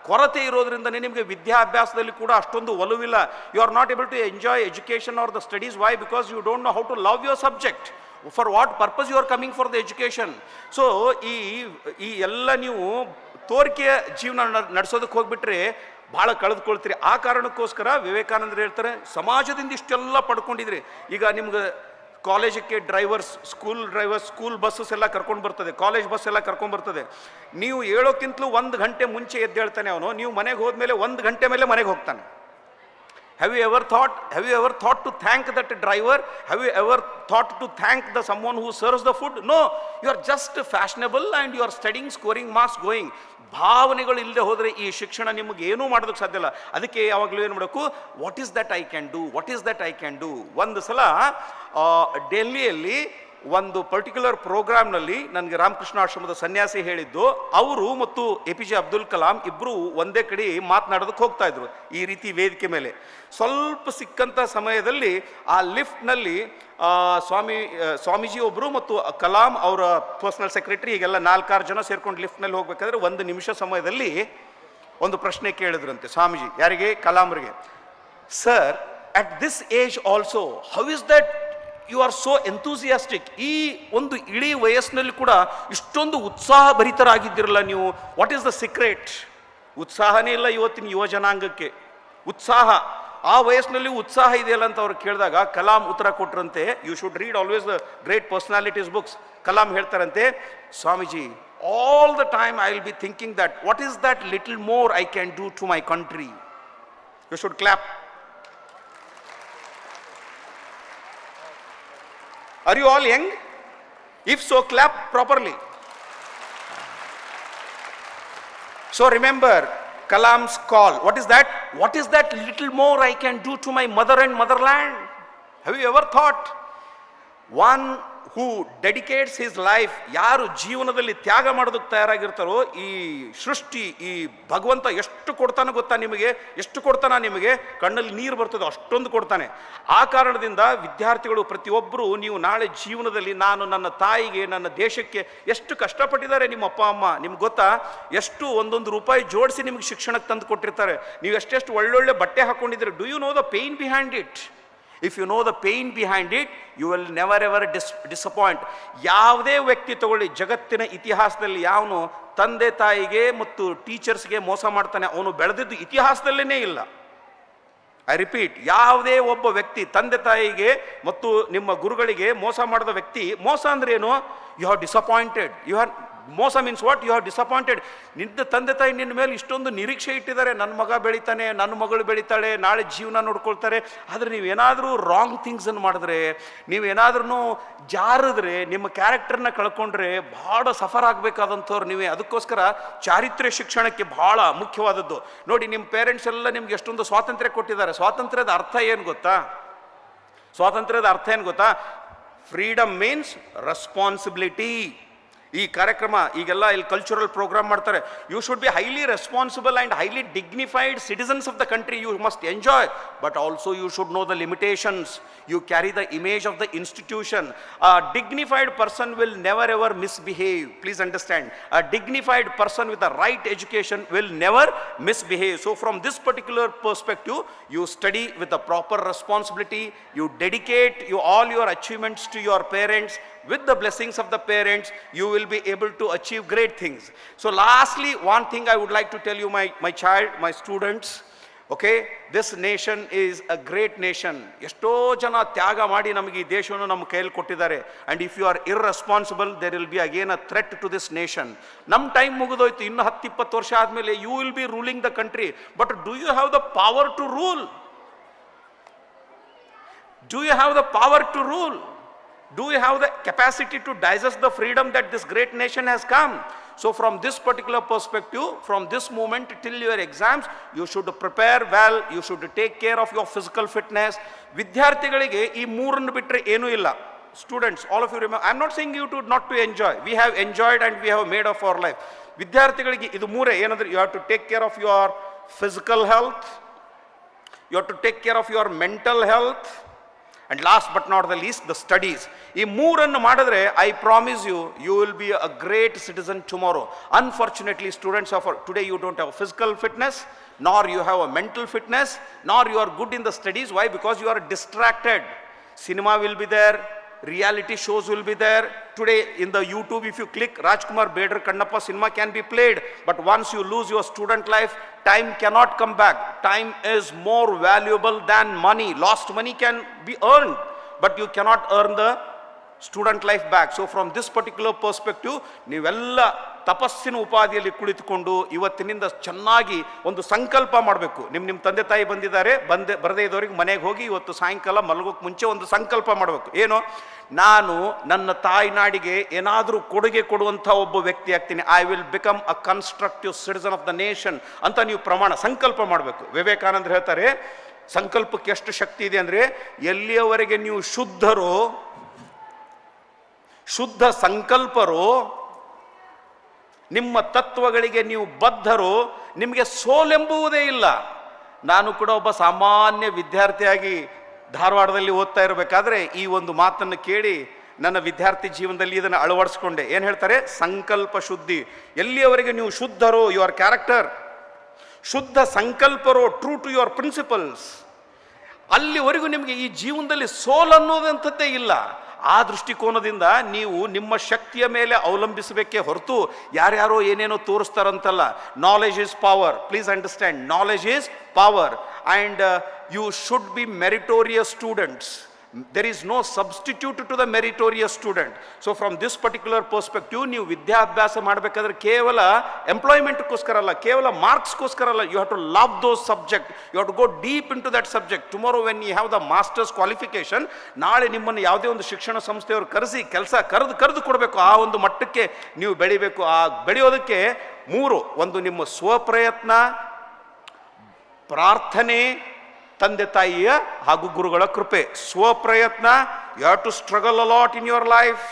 S8: ಕೊರತೆ ಇರೋದ್ರಿಂದನೇ ನಿಮಗೆ ವಿದ್ಯಾಭ್ಯಾಸದಲ್ಲಿ ಕೂಡ ಅಷ್ಟೊಂದು ಒಲವಿಲ್ಲ. You are not able to enjoy education or the studies. Why? Because you don't know how to love your subject. For what purpose you are coming for the education? So ಈ ಎಲ್ಲ ನೀವು ತೋರಿಕೆಯ ಜೀವನ ನಡೆಸೋದಕ್ಕೆ ಹೋಗ್ಬಿಟ್ರೆ ಭಾಳ ಕಳೆದುಕೊಳ್ತೀರಿ. ಆ ಕಾರಣಕ್ಕೋಸ್ಕರ ವಿವೇಕಾನಂದರು ಹೇಳ್ತಾರೆ, ಸಮಾಜದಿಂದ ಇಷ್ಟೆಲ್ಲ ಪಡ್ಕೊಂಡಿದ್ರಿ. ಈಗ ನಿಮ್ಗೆ ಕಾಲೇಜಕ್ಕೆ ಡ್ರೈವರ್ಸ್, ಸ್ಕೂಲ್ ಬಸ್ಸಸ್ ಎಲ್ಲ ಕರ್ಕೊಂಡು ಬರ್ತದೆ, ಕಾಲೇಜ್ ಬಸ್ ಎಲ್ಲ ಕರ್ಕೊಂಡು ಬರ್ತದೆ. ನೀವು ಹೇಳೋಕ್ಕಿಂತಲೂ 1 ಗಂಟೆ ಮುಂಚೆ ಎದ್ದು ಹೇಳ್ತಾನೆ ಅವನು. ನೀವು ಮನೆಗೆ ಹೋದ್ಮೇಲೆ 1 ಗಂಟೆ ಮೇಲೆ ಮನೆಗೆ ಹೋಗ್ತಾನೆ. Have you ever thought to thank that driver? Have you ever thought to thank the someone who serves the food? No, you are just fashionable and you are studying, scoring marks, going. ಭಾವನೆಗಳು ಇಲ್ಲದೆ ಹೋದರೆ ಈ ಶಿಕ್ಷಣ ನಿಮಗೆ ಏನೂ ಮಾಡೋದಕ್ಕೆ ಸಾಧ್ಯ ಇಲ್ಲ. ಅದಕ್ಕೆ ಯಾವಾಗಲೂ ಏನು ಮಾಡಬೇಕು? What is that I can do, what is that I can do. ಒಂದು ಸಲ ಡೆಲ್ಲಿಯಲ್ಲಿ ಒಂದು ಪರ್ಟಿಕ್ಯುಲರ್ ಪ್ರೋಗ್ರಾಮ್ನಲ್ಲಿ ನನಗೆ ರಾಮಕೃಷ್ಣ ಆಶ್ರಮದ ಸನ್ಯಾಸಿ ಹೇಳಿದ್ದು, ಅವರು ಮತ್ತು APJ ಅಬ್ದುಲ್ ಕಲಾಂ ಇಬ್ಬರು ಒಂದೇ ಕಡೆ ಮಾತನಾಡೋದಕ್ಕೆ ಹೋಗ್ತಾ ಇದ್ರು ಈ ರೀತಿ ವೇದಿಕೆ ಮೇಲೆ. ಸ್ವಲ್ಪ ಸಿಕ್ಕಂಥ ಸಮಯದಲ್ಲಿ ಆ ಲಿಫ್ಟ್ನಲ್ಲಿ ಸ್ವಾಮೀಜಿ ಒಬ್ಬರು ಮತ್ತು ಕಲಾಂ ಅವರ ಪರ್ಸನಲ್ ಸೆಕ್ರೆಟರಿ, ಹೀಗೆಲ್ಲ 4-6 ಜನ ಸೇರ್ಕೊಂಡು ಲಿಫ್ಟ್ನಲ್ಲಿ ಹೋಗ್ಬೇಕಾದ್ರೆ 1 ನಿಮಿಷ ಸಮಯದಲ್ಲಿ ಒಂದು ಪ್ರಶ್ನೆ ಕೇಳಿದ್ರಂತೆ ಸ್ವಾಮೀಜಿ. ಯಾರಿಗೆ? ಕಲಾಂರಿಗೆ. Sir, at this age also how is that you are so enthusiastic? ಈ ಒಂದು ಇಡೀ ವಯಸ್ಸಿನಲ್ಲಿ ಕೂಡ ಇಷ್ಟೊಂದು ಉತ್ಸಾಹ ಭರಿತರಾಗಿದ್ದಿರಲ್ಲ ನೀವು. What is the secret? ಉತ್ಸಾಹನೇ ಇಲ್ಲ ಇವತ್ತಿನ ಯುವ ಜನಾಂಗಕ್ಕೆ. ಉತ್ಸಾಹ, ಆ ವಯಸ್ಸಿನಲ್ಲಿ ಉತ್ಸಾಹ ಇದೆಯಲ್ಲ ಅಂತ ಅವ್ರು ಕೇಳಿದಾಗ ಕಲಾಂ ಉತ್ತರ ಕೊಟ್ಟರಂತೆ, you should read always the great personalities books. Kalam ಹೇಳ್ತಾರಂತೆ, Swamiji, all the time I will be thinking that what is that little more I can do to my country. You should clap. Are you all young? If so, clap properly. So remember Kalam's call. What is that? What is that little more I can do to my mother and motherland? Have you ever thought? One who dedicates his life, ಯಾರು ಜೀವನದಲ್ಲಿ ತ್ಯಾಗ ಮಾಡೋದಕ್ಕೆ ತಯಾರಾಗಿರ್ತಾರೋ, ಈ ಸೃಷ್ಟಿ, ಈ ಭಗವಂತ ಎಷ್ಟು ಕೊಡ್ತಾನೆ ಗೊತ್ತಾ ನಿಮಗೆ? ಎಷ್ಟು ಕೊಡ್ತಾನ ನಿಮಗೆ? ಕಣ್ಣಲ್ಲಿ ನೀರು ಬರ್ತದೆ, ಅಷ್ಟೊಂದು ಕೊಡ್ತಾನೆ. ಆ ಕಾರಣದಿಂದ ವಿದ್ಯಾರ್ಥಿಗಳು ಪ್ರತಿಯೊಬ್ಬರು, ನೀವು ನಾಳೆ ಜೀವನದಲ್ಲಿ, ನಾನು ನನ್ನ ತಾಯಿಗೆ, ನನ್ನ ದೇಶಕ್ಕೆ ಎಷ್ಟು ಕಷ್ಟಪಟ್ಟಿದ್ದಾರೆ ನಿಮ್ಮ ಅಪ್ಪ ಅಮ್ಮ ನಿಮ್ಗೆ ಗೊತ್ತಾ? ಎಷ್ಟು ಒಂದೊಂದು ರೂಪಾಯಿ ಜೋಡಿಸಿ ನಿಮ್ಗೆ ಶಿಕ್ಷಣಕ್ಕೆ ತಂದು ಕೊಟ್ಟಿರ್ತಾರೆ. ನೀವು ಎಷ್ಟೆಷ್ಟು ಒಳ್ಳೊಳ್ಳೆ ಬಟ್ಟೆ ಹಾಕ್ಕೊಂಡಿದ್ದೀರಿ. Do you know the pain behind it? If you know the pain behind it, you will never ever disappoint. ಯಾವುದೇ ವ್ಯಕ್ತಿ ತಗೊಳ್ಳಿ, ಜಗತ್ತಿನ ಇತಿಹಾಸದಲ್ಲಿ ಯಾವನು ತಂದೆ ತಾಯಿಗೆ ಮತ್ತು ಟೀಚರ್ಸ್ಗೆ ಮೋಸ ಮಾಡ್ತಾನೆ, ಅವನು ಬೆಳೆದಿದ್ದು ಇತಿಹಾಸದಲ್ಲೇ ಇಲ್ಲ. ಐ ರಿಪೀಟ್, ಯಾವುದೇ ಒಬ್ಬ ವ್ಯಕ್ತಿ ತಂದೆ ತಾಯಿಗೆ ಮತ್ತು ನಿಮ್ಮ ಗುರುಗಳಿಗೆ ಮೋಸ ಮಾಡಿದ ವ್ಯಕ್ತಿ, ಮೋಸ ಅಂದ್ರೆ ಏನು? You are disappointed. ಮೋಸ means what? You are disappointed. ನಿನ್ನ ತಂದೆ ತಾಯಿ ನಿನ್ನ ಮೇಲೆ ಇಷ್ಟೊಂದು ನಿರೀಕ್ಷೆ ಇಟ್ಟಿದ್ದಾರೆ, ನನ್ನ ಮಗ ಬೆಳಿತಾನೆ, ನನ್ನ ಮಗಳು ಬೆಳಿತಾಳೆ, ನಾಳೆ ಜೀವನ ನೋಡ್ಕೊಳ್ತಾರೆ. ಆದರೆ ನೀವೇನಾದರೂ ರಾಂಗ್ ಥಿಂಗ್ಸನ್ನು ಮಾಡಿದ್ರೆ, ನೀವೇನಾದ್ರೂ ಜಾರಿದ್ರೆ, ನಿಮ್ಮ ಕ್ಯಾರೆಕ್ಟರ್ನ ಕಳ್ಕೊಂಡ್ರೆ ಭಾಳ ಸಫರ್ ಆಗಬೇಕಾದಂಥವ್ರು ನೀವೇ. ಅದಕ್ಕೋಸ್ಕರ ಚಾರಿತ್ರ್ಯ ಶಿಕ್ಷಣಕ್ಕೆ ಭಾಳ ಮುಖ್ಯವಾದದ್ದು. ನೋಡಿ, ನಿಮ್ಮ ಪೇರೆಂಟ್ಸ್ ಎಲ್ಲ ನಿಮ್ಗೆ ಎಷ್ಟೊಂದು ಸ್ವಾತಂತ್ರ್ಯ ಕೊಟ್ಟಿದ್ದಾರೆ. ಸ್ವಾತಂತ್ರ್ಯದ ಅರ್ಥ ಏನು ಗೊತ್ತಾ? Freedom means responsibility. ಈ ಕಾರ್ಯಕ್ರಮ ಈಗೆಲ್ಲ ಇಲ್ಲಿ ಕಲ್ಚರಲ್ ಪ್ರೋಗ್ರಾಮ್ ಮಾಡ್ತಾರೆ. You should be highly responsible and highly dignified citizens of the country. You must enjoy, but also you should know the limitations. You carry the image of the institution. A dignified person will never ever misbehave. Please understand. A dignified person with the right education will never misbehave. So from this particular perspective, you study with the proper responsibility. You dedicate all your achievements to your parents. With the blessings of the parents, you will be able to achieve great things. So lastly, one thing I would like to tell you, my child, my students, okay, this nation is a great nation. ಎಷ್ಟೋ ಜನ ತ್ಯಾಗ ಮಾಡಿ ನಮಗೆ ಈ ದೇಶವನ್ನು ನಮ್ಮ ಕೈಯಲ್ಲಿ ಕೊಟ್ಟಿದ್ದಾರೆ. and if you are irresponsible, there will be again a threat to this nation. ನಮ್ಮ ಟೈಮ್ ಮುಗಿದೋಯ್ತು. ಇನ್ನು 10-20 ವರ್ಷ ಆದಮೇಲೆ you will be ruling the country, but do you have the power to rule? Do you have the power to rule? Do you have the capacity to digest the freedom that this great nation has come? So from this particular perspective, from this moment till your exams, you should prepare well, you should take care of your physical fitness. ವಿದ್ಯಾರ್ಥಿಗಳಿಗೆ ಈ ಮೂರನ್ನು ಬಿಟ್ಟರೆ ಏನೂ ಇಲ್ಲ. Students, all of you remember, I am not saying you to not to enjoy. We have enjoyed and we have made of our life. ವಿದ್ಯಾರ್ಥಿಗಳಿಗೆ ಇದು ಮೂರೇ ಏನಂದ್ರೆ, you have to take care of your physical health, you have to take care of your mental health, and last but not the least, the studies. ಈ ಮೂರನ್ನು ಮಾಡಿದ್ರೆ I promise you, you will be a great citizen tomorrow. Unfortunately, students of today, you don't have physical fitness, nor you have a mental fitness, nor you are good in the studies. Why? Because you are distracted. Cinema will be there, reality shows will be there. Today in the YouTube, if you click Rajkumar Bedar Kannappa cinema can be played, but once you lose your student life, time cannot come back. Time is more valuable than money. Lost money can be earned, but you cannot earn the student life back. So from this particular perspective, ನೀವೆಲ್ಲ ತಪಸ್ಸಿನ ಉಪಾಧಿಯಲ್ಲಿ ಕುಳಿತುಕೊಂಡು ಇವತ್ತಿನಿಂದ ಚೆನ್ನಾಗಿ ಒಂದು ಸಂಕಲ್ಪ ಮಾಡಬೇಕು. ನಿಮ್ಮ ತಂದೆ ತಾಯಿ ಬರದೇ ಇದ್ದವರಿಗೆ ಮನೆಗೆ ಹೋಗಿ ಇವತ್ತು ಸಾಯಂಕಾಲ ಮಲಗೋಕೆ ಮುಂಚೆ ಒಂದು ಸಂಕಲ್ಪ ಮಾಡಬೇಕು. ಏನು? ನಾನು ನನ್ನ ತಾಯ್ನಾಡಿಗೆ ಏನಾದರೂ ಕೊಡುಗೆ ಕೊಡುವಂಥ ಒಬ್ಬ ವ್ಯಕ್ತಿ ಆಗ್ತೀನಿ. I will become a constructive citizen of the nation ಅಂತ ನೀವು ಸಂಕಲ್ಪ ಮಾಡಬೇಕು. ವಿವೇಕಾನಂದರು ಹೇಳ್ತಾರೆ, ಸಂಕಲ್ಪಕ್ಕೆ ಎಷ್ಟು ಶಕ್ತಿ ಇದೆ ಅಂದರೆ, ಎಲ್ಲಿಯವರೆಗೆ ನೀವು ಶುದ್ಧ ಸಂಕಲ್ಪರು, ನಿಮ್ಮ ತತ್ವಗಳಿಗೆ ನೀವು ಬದ್ಧರು, ನಿಮಗೆ ಸೋಲೆಂಬುವುದೇ ಇಲ್ಲ. ನಾನು ಕೂಡ ಒಬ್ಬ ಸಾಮಾನ್ಯ ವಿದ್ಯಾರ್ಥಿಯಾಗಿ ಧಾರವಾಡದಲ್ಲಿ ಓದ್ತಾ ಇರಬೇಕಾದ್ರೆ ಈ ಒಂದು ಮಾತನ್ನು ಕೇಳಿ ನನ್ನ ವಿದ್ಯಾರ್ಥಿ ಜೀವನದಲ್ಲಿ ಇದನ್ನು ಅಳವಡಿಸ್ಕೊಂಡೆ. ಏನು ಹೇಳ್ತಾರೆ? ಸಂಕಲ್ಪ ಶುದ್ಧಿ. ಎಲ್ಲಿಯವರೆಗೆ ನೀವು ಶುದ್ಧರೋ, ಯುವರ್ ಕ್ಯಾರೆಕ್ಟರ್, ಶುದ್ಧ ಸಂಕಲ್ಪರೋ, ಟ್ರೂ ಟು ಯುವರ್ ಪ್ರಿನ್ಸಿಪಲ್ಸ್, ಅಲ್ಲಿವರೆಗೂ ನಿಮಗೆ ಈ ಜೀವನದಲ್ಲಿ ಸೋಲನ್ನೋದಂಥದ್ದೇ ಇಲ್ಲ. ಆ ದೃಷ್ಟಿಕೋನದಿಂದ ನೀವು ನಿಮ್ಮ ಶಕ್ತಿಯ ಮೇಲೆ ಅವಲಂಬಿಸಬೇಕೇ ಹೊರತು ಯಾರ್ಯಾರೋ ಏನೇನೋ ತೋರಿಸ್ತಾರಂತಲ್ಲ. Knowledge is power. Please understand, knowledge is power and you should be meritorious students. there is no substitute to the meritorious student. So from this particular perspective, ನೀವು ವಿದ್ಯಾಭ್ಯಾಸ ಮಾಡಬೇಕಾದ್ರೆ ಕೇವಲ ಎಂಪ್ಲಾಯ್ಮೆಂಟ್ಗೋಸ್ಕರ ಅಲ್ಲ, ಕೇವಲ ಮಾರ್ಕ್ಸ್ಗೋಸ್ಕರ ಅಲ್ಲ. You have to love those subject. You have to go deep into that subject. Tomorrow when you have the master's qualification, ನಾಳೆ ನಿಮ್ಮನ್ನು ಯಾವುದೇ ಒಂದು ಶಿಕ್ಷಣ ಸಂಸ್ಥೆಯವರು ಕರೆಸಿ ಕೆಲಸ ಕರೆದು ಕೊಡಬೇಕು. ಆ ಒಂದು ಮಟ್ಟಕ್ಕೆ ನೀವು ಬೆಳಿಬೇಕು. ಆ ಬೆಳೆಯೋದಕ್ಕೆ ಮೂರು: ಒಂದು ನಿಮ್ಮ ಸ್ವಪ್ರಯತ್ನ, ಪ್ರಾರ್ಥನೆ, ತಂದೆ ತಾಯಿಯ ಹಾಗೂ ಗುರುಗಳ ಕೃಪೆ. ಸ್ವಪ್ರಯತ್ನ, you have to struggle a lot in your life.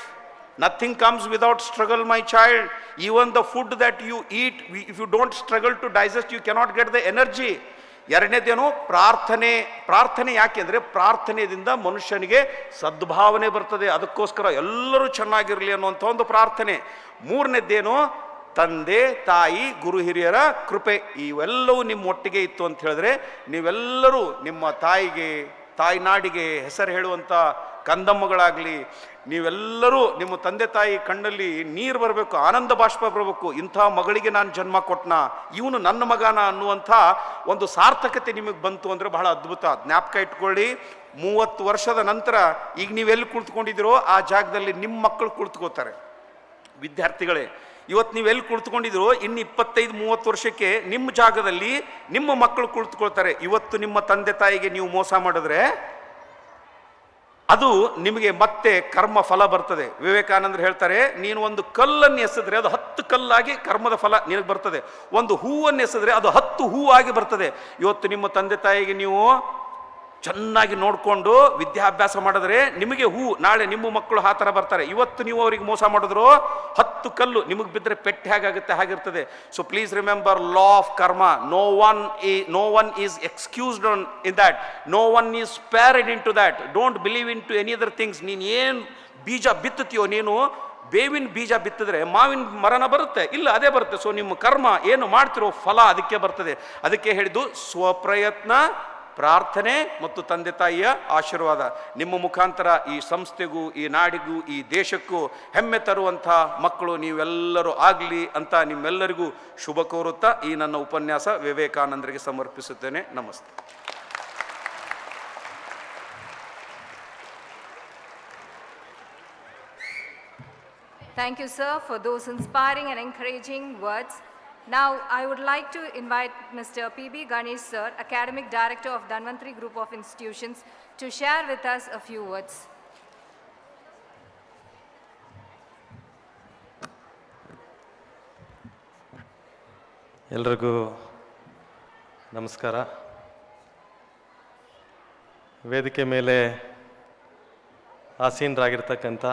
S8: Nothing comes without struggle, my child. Even the food that you eat, if you don't struggle to digest, you cannot get the energy. ಎರಡನೇದೇನು? ಪ್ರಾರ್ಥನೆ. ಪ್ರಾರ್ಥನೆ ಯಾಕೆ ಅಂದರೆ ಪ್ರಾರ್ಥನೆಯಿಂದ ಮನುಷ್ಯನಿಗೆ ಸದ್ಭಾವನೆ ಬರ್ತದೆ. ಅದಕ್ಕೋಸ್ಕರ ಎಲ್ಲರೂ ಚೆನ್ನಾಗಿರಲಿ ಅನ್ನುವಂಥ ಒಂದು ಪ್ರಾರ್ಥನೆ. ಮೂರನೇದ್ದೇನು? ತಂದೆ ತಾಯಿ ಗುರು ಹಿರಿಯರ ಕೃಪೆ. ಇವೆಲ್ಲವೂ ನಿಮ್ಮ ಒಟ್ಟಿಗೆ ಇತ್ತು ಅಂತ ಹೇಳಿದ್ರೆ ನೀವೆಲ್ಲರೂ ನಿಮ್ಮ ತಾಯಿಗೆ, ತಾಯ್ನಾಡಿಗೆ ಹೆಸರು ಹೇಳುವಂಥ ಕಂದಮ್ಮಗಳಾಗಲಿ, ನೀವೆಲ್ಲರೂ ನಿಮ್ಮ ತಂದೆ ತಾಯಿ ಕಣ್ಣಲ್ಲಿ ನೀರು ಬರಬೇಕು, ಆನಂದ ಬಾಷ್ಪ ಬರಬೇಕು. ಇಂಥ ಮಗಳಿಗೆ ನಾನು ಜನ್ಮ ಕೊಟ್ಟನ, ಇವನು ನನ್ನ ಮಗನ ಅನ್ನುವಂಥ ಒಂದು ಸಾರ್ಥಕತೆ ನಿಮಗೆ ಬಂತು ಅಂದರೆ ಬಹಳ ಅದ್ಭುತ. ಜ್ಞಾಪಕ ಇಟ್ಕೊಳ್ಳಿ, 30 ವರ್ಷದ ನಂತರ ಈಗ ನೀವೆಲ್ಲಿ ಕುಳಿತುಕೊಂಡಿದ್ದೀರೋ ಆ ಜಾಗದಲ್ಲಿ ನಿಮ್ಮ ಮಕ್ಕಳು ಕುಳಿತುಕೋತಾರೆ. ವಿದ್ಯಾರ್ಥಿಗಳೇ, ಇವತ್ತು ನೀವೆಲ್ಲಿ ಕುಳಿತುಕೊಂಡಿದ್ರು, ಇನ್ನು 25-30 ವರ್ಷಕ್ಕೆ ನಿಮ್ಮ ಜಾಗದಲ್ಲಿ ನಿಮ್ಮ ಮಕ್ಕಳು ಕುಳಿತುಕೊಳ್ತಾರೆ. ಇವತ್ತು ನಿಮ್ಮ ತಂದೆ ತಾಯಿಗೆ ನೀವು ಮೋಸ ಮಾಡಿದ್ರೆ ಅದು ನಿಮಗೆ ಮತ್ತೆ ಕರ್ಮ ಫಲ ಬರ್ತದೆ. ವಿವೇಕಾನಂದರು ಹೇಳ್ತಾರೆ, ನೀನು ಒಂದು ಕಲ್ಲನ್ನು ಎಸೆದ್ರೆ ಅದು 10 ಕಲ್ಲಾಗಿ ಕರ್ಮದ ಫಲ ನಿನಗೆ ಬರ್ತದೆ. ಒಂದು ಹೂವನ್ನು ಎಸೆದ್ರೆ ಅದು 10 ಹೂವಾಗಿ ಬರ್ತದೆ. ಇವತ್ತು ನಿಮ್ಮ ತಂದೆ ತಾಯಿಗೆ ನೀವು ಚೆನ್ನಾಗಿ ನೋಡಿಕೊಂಡು ವಿದ್ಯಾಭ್ಯಾಸ ಮಾಡಿದ್ರೆ ನಿಮಗೆ ನಾಳೆ ನಿಮ್ಮ ಮಕ್ಕಳು ಆ ಥರ ಬರ್ತಾರೆ. ಇವತ್ತು ನೀವು ಅವರಿಗೆ ಮೋಸ ಮಾಡಿದ್ರು 10 ಕಲ್ಲು ನಿಮಗೆ ಬಿದ್ದರೆ ಪೆಟ್ಟು ಹೇಗಾಗುತ್ತೆ ಹಾಗಿರ್ತದೆ. So please remember law of karma. No one is excused in that, no one is spared in to that. Don't believe in to any other things. ನೀನು ಏನು ಬೀಜ ಬಿತ್ತುತ್ತೀಯೋ, ನೀನು ಬೇವಿನ ಬೀಜ ಬಿತ್ತಿದ್ರೆ ಮಾವಿನ ಮರನ ಬರುತ್ತೆ, ಇಲ್ಲ ಅದೇ ಬರುತ್ತೆ. ಸೊ ನಿಮ್ಮ ಕರ್ಮ ಏನು ಮಾಡ್ತಿರೋ ಫಲ ಅದಕ್ಕೆ ಬರ್ತದೆ. ಅದಕ್ಕೆ ಹೇಳಿದ್ದು ಸ್ವಪ್ರಯತ್ನ, ಪ್ರಾರ್ಥನೆ ಮತ್ತು ತಂದೆ ತಾಯಿಯ ಆಶೀರ್ವಾದ. ನಿಮ್ಮ ಮುಖಾಂತರ ಈ ಸಂಸ್ಥೆಗೂ ಈ ನಾಡಿಗೂ ಈ ದೇಶಕ್ಕೂ ಹೆಮ್ಮೆ ತರುವಂಥ ಮಕ್ಕಳು ನೀವೆಲ್ಲರೂ ಆಗಲಿ ಅಂತ ನಿಮ್ಮೆಲ್ಲರಿಗೂ ಶುಭ ಕೋರುತ್ತಾ ಈ ನನ್ನ ಉಪನ್ಯಾಸ ವಿವೇಕಾನಂದರಿಗೆ ಸಮರ್ಪಿಸುತ್ತೇನೆ. ನಮಸ್ತೆ.
S5: Thank you, sir, for those inspiring and encouraging words. Now, I would like to invite Mr. P.B. Ganesh, sir, Academic Director of Dignitary Group of Institutions, to share with us a few words.
S9: ಎಲ್ರಿಗೂ ನಮಸ್ಕಾರ. ವೇದಿಕೆ ಮೇಲೆ ಆಸೀನರಾಗಿರ್ತಕ್ಕಂಥ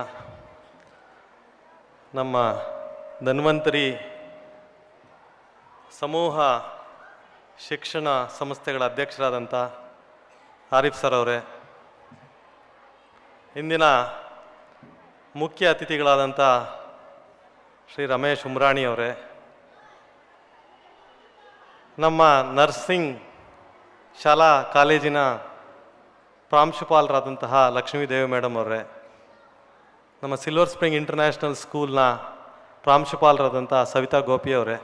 S9: ನಮ್ಮ ಧನ್ವಂತರಿ ಸಮೂಹ ಶಿಕ್ಷಣ ಸಂಸ್ಥೆಗಳ ಅಧ್ಯಕ್ಷರಾದಂಥ Arif sir ಅವರೇ, ಇಂದಿನ ಮುಖ್ಯ ಅತಿಥಿಗಳಾದಂಥ ಶ್ರೀ ರಮೇಶ್ ಉಮ್ರಾಣಿ ಅವರೇ, ನಮ್ಮ ನರ್ಸಿಂಗ್ ಶಾಲಾ ಕಾಲೇಜಿನ ಪ್ರಾಂಶುಪಾಲರಾದಂತಹ ಲಕ್ಷ್ಮೀದೇವಿ ಮೇಡಮ್ ಅವರೇ, ನಮ್ಮ ಸಿಲ್ವರ್ ಸ್ಪ್ರಿಂಗ್ ಇಂಟರ್ನ್ಯಾಷನಲ್ ಸ್ಕೂಲ್ನ ಪ್ರಾಂಶುಪಾಲರಾದಂಥ ಸವಿತಾ ಗೋಪಿ ಅವರೇ,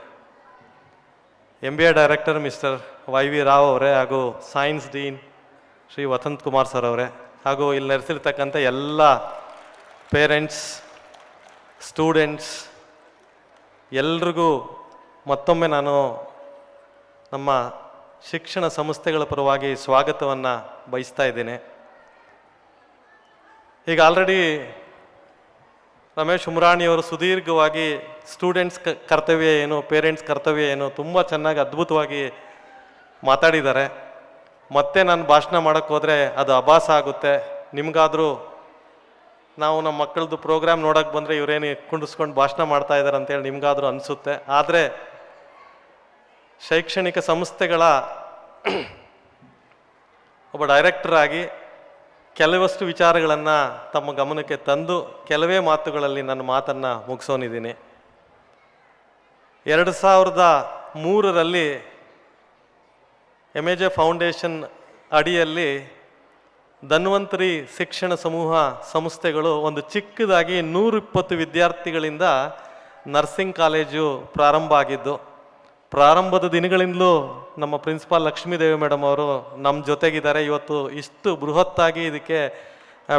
S9: MBA director mister YV Rao ಅವರೇ, ಹಾಗೂ science dean Shri Vasant Kumar sir ಅವರೇ, ಹಾಗೂ ಇಲ್ಲಿ ನೆರೆಸಿರ್ತಕ್ಕಂಥ ಎಲ್ಲ ಪೇರೆಂಟ್ಸ್, ಸ್ಟೂಡೆಂಟ್ಸ್ ಎಲ್ರಿಗೂ ಮತ್ತೊಮ್ಮೆ ನಾನು ನಮ್ಮ ಶಿಕ್ಷಣ ಸಂಸ್ಥೆಗಳ ಪರವಾಗಿ ಸ್ವಾಗತವನ್ನು ಬಯಸ್ತಾ ಇದ್ದೇನೆ. ಈಗ ಆಲ್ರೆಡಿ ರಮೇಶ್ ಉಮ್ರಾಣಿಯವರು ಸುದೀರ್ಘವಾಗಿ ಸ್ಟೂಡೆಂಟ್ಸ್ ಕರ್ತವ್ಯ ಏನು, ಪೇರೆಂಟ್ಸ್ ಕರ್ತವ್ಯ ಏನು ತುಂಬ ಚೆನ್ನಾಗಿ ಅದ್ಭುತವಾಗಿ ಮಾತಾಡಿದ್ದಾರೆ. ಮತ್ತೆ ನಾನು ಭಾಷಣ ಮಾಡೋಕ್ಕೆ ಹೋದರೆ ಅದು ಅಭಾಸ ಆಗುತ್ತೆ. ನಿಮಗಾದರೂ ನಾವು ನಮ್ಮ ಮಕ್ಕಳದ್ದು ಪ್ರೋಗ್ರಾಮ್ ನೋಡೋಕ್ಕೆ ಬಂದರೆ ಇವರೇನು ಕುಂಡಿಸ್ಕೊಂಡು ಭಾಷಣ ಮಾಡ್ತಾ ಇದ್ದಾರೆ ಅಂತೇಳಿ ನಿಮಗಾದರೂ ಅನಿಸುತ್ತೆ. ಆದರೆ ಶೈಕ್ಷಣಿಕ ಸಂಸ್ಥೆಗಳ ಒಬ್ಬ ಡೈರೆಕ್ಟರ್ ಆಗಿ ಕೆಲವಷ್ಟು ವಿಚಾರಗಳನ್ನು ತಮ್ಮ ಗಮನಕ್ಕೆ ತಂದು ಕೆಲವೇ ಮಾತುಗಳಲ್ಲಿ ನನ್ನ ಮಾತನ್ನು ಮುಗಿಸೋನಿದ್ದೀನಿ. 2003ರಲ್ಲಿ MAJ ಫೌಂಡೇಶನ್ ಅಡಿಯಲ್ಲಿ ಧನ್ವಂತರಿ ಶಿಕ್ಷಣ ಸಮೂಹ ಸಂಸ್ಥೆಗಳು ಒಂದು ಚಿಕ್ಕದಾಗಿ 120 ವಿದ್ಯಾರ್ಥಿಗಳಿಂದ ನರ್ಸಿಂಗ್ ಕಾಲೇಜು ಪ್ರಾರಂಭ ಆಗಿದ್ದು. ಪ್ರಾರಂಭದ ದಿನಗಳಿಂದಲೂ ನಮ್ಮ ಪ್ರಿನ್ಸಿಪಾಲ್ ಲಕ್ಷ್ಮೀದೇವಿ ಮೇಡಮ್ ಅವರು ನಮ್ಮ ಜೊತೆಗಿದ್ದಾರೆ. ಇವತ್ತು ಇಷ್ಟು ಬೃಹತ್ತಾಗಿ ಇದಕ್ಕೆ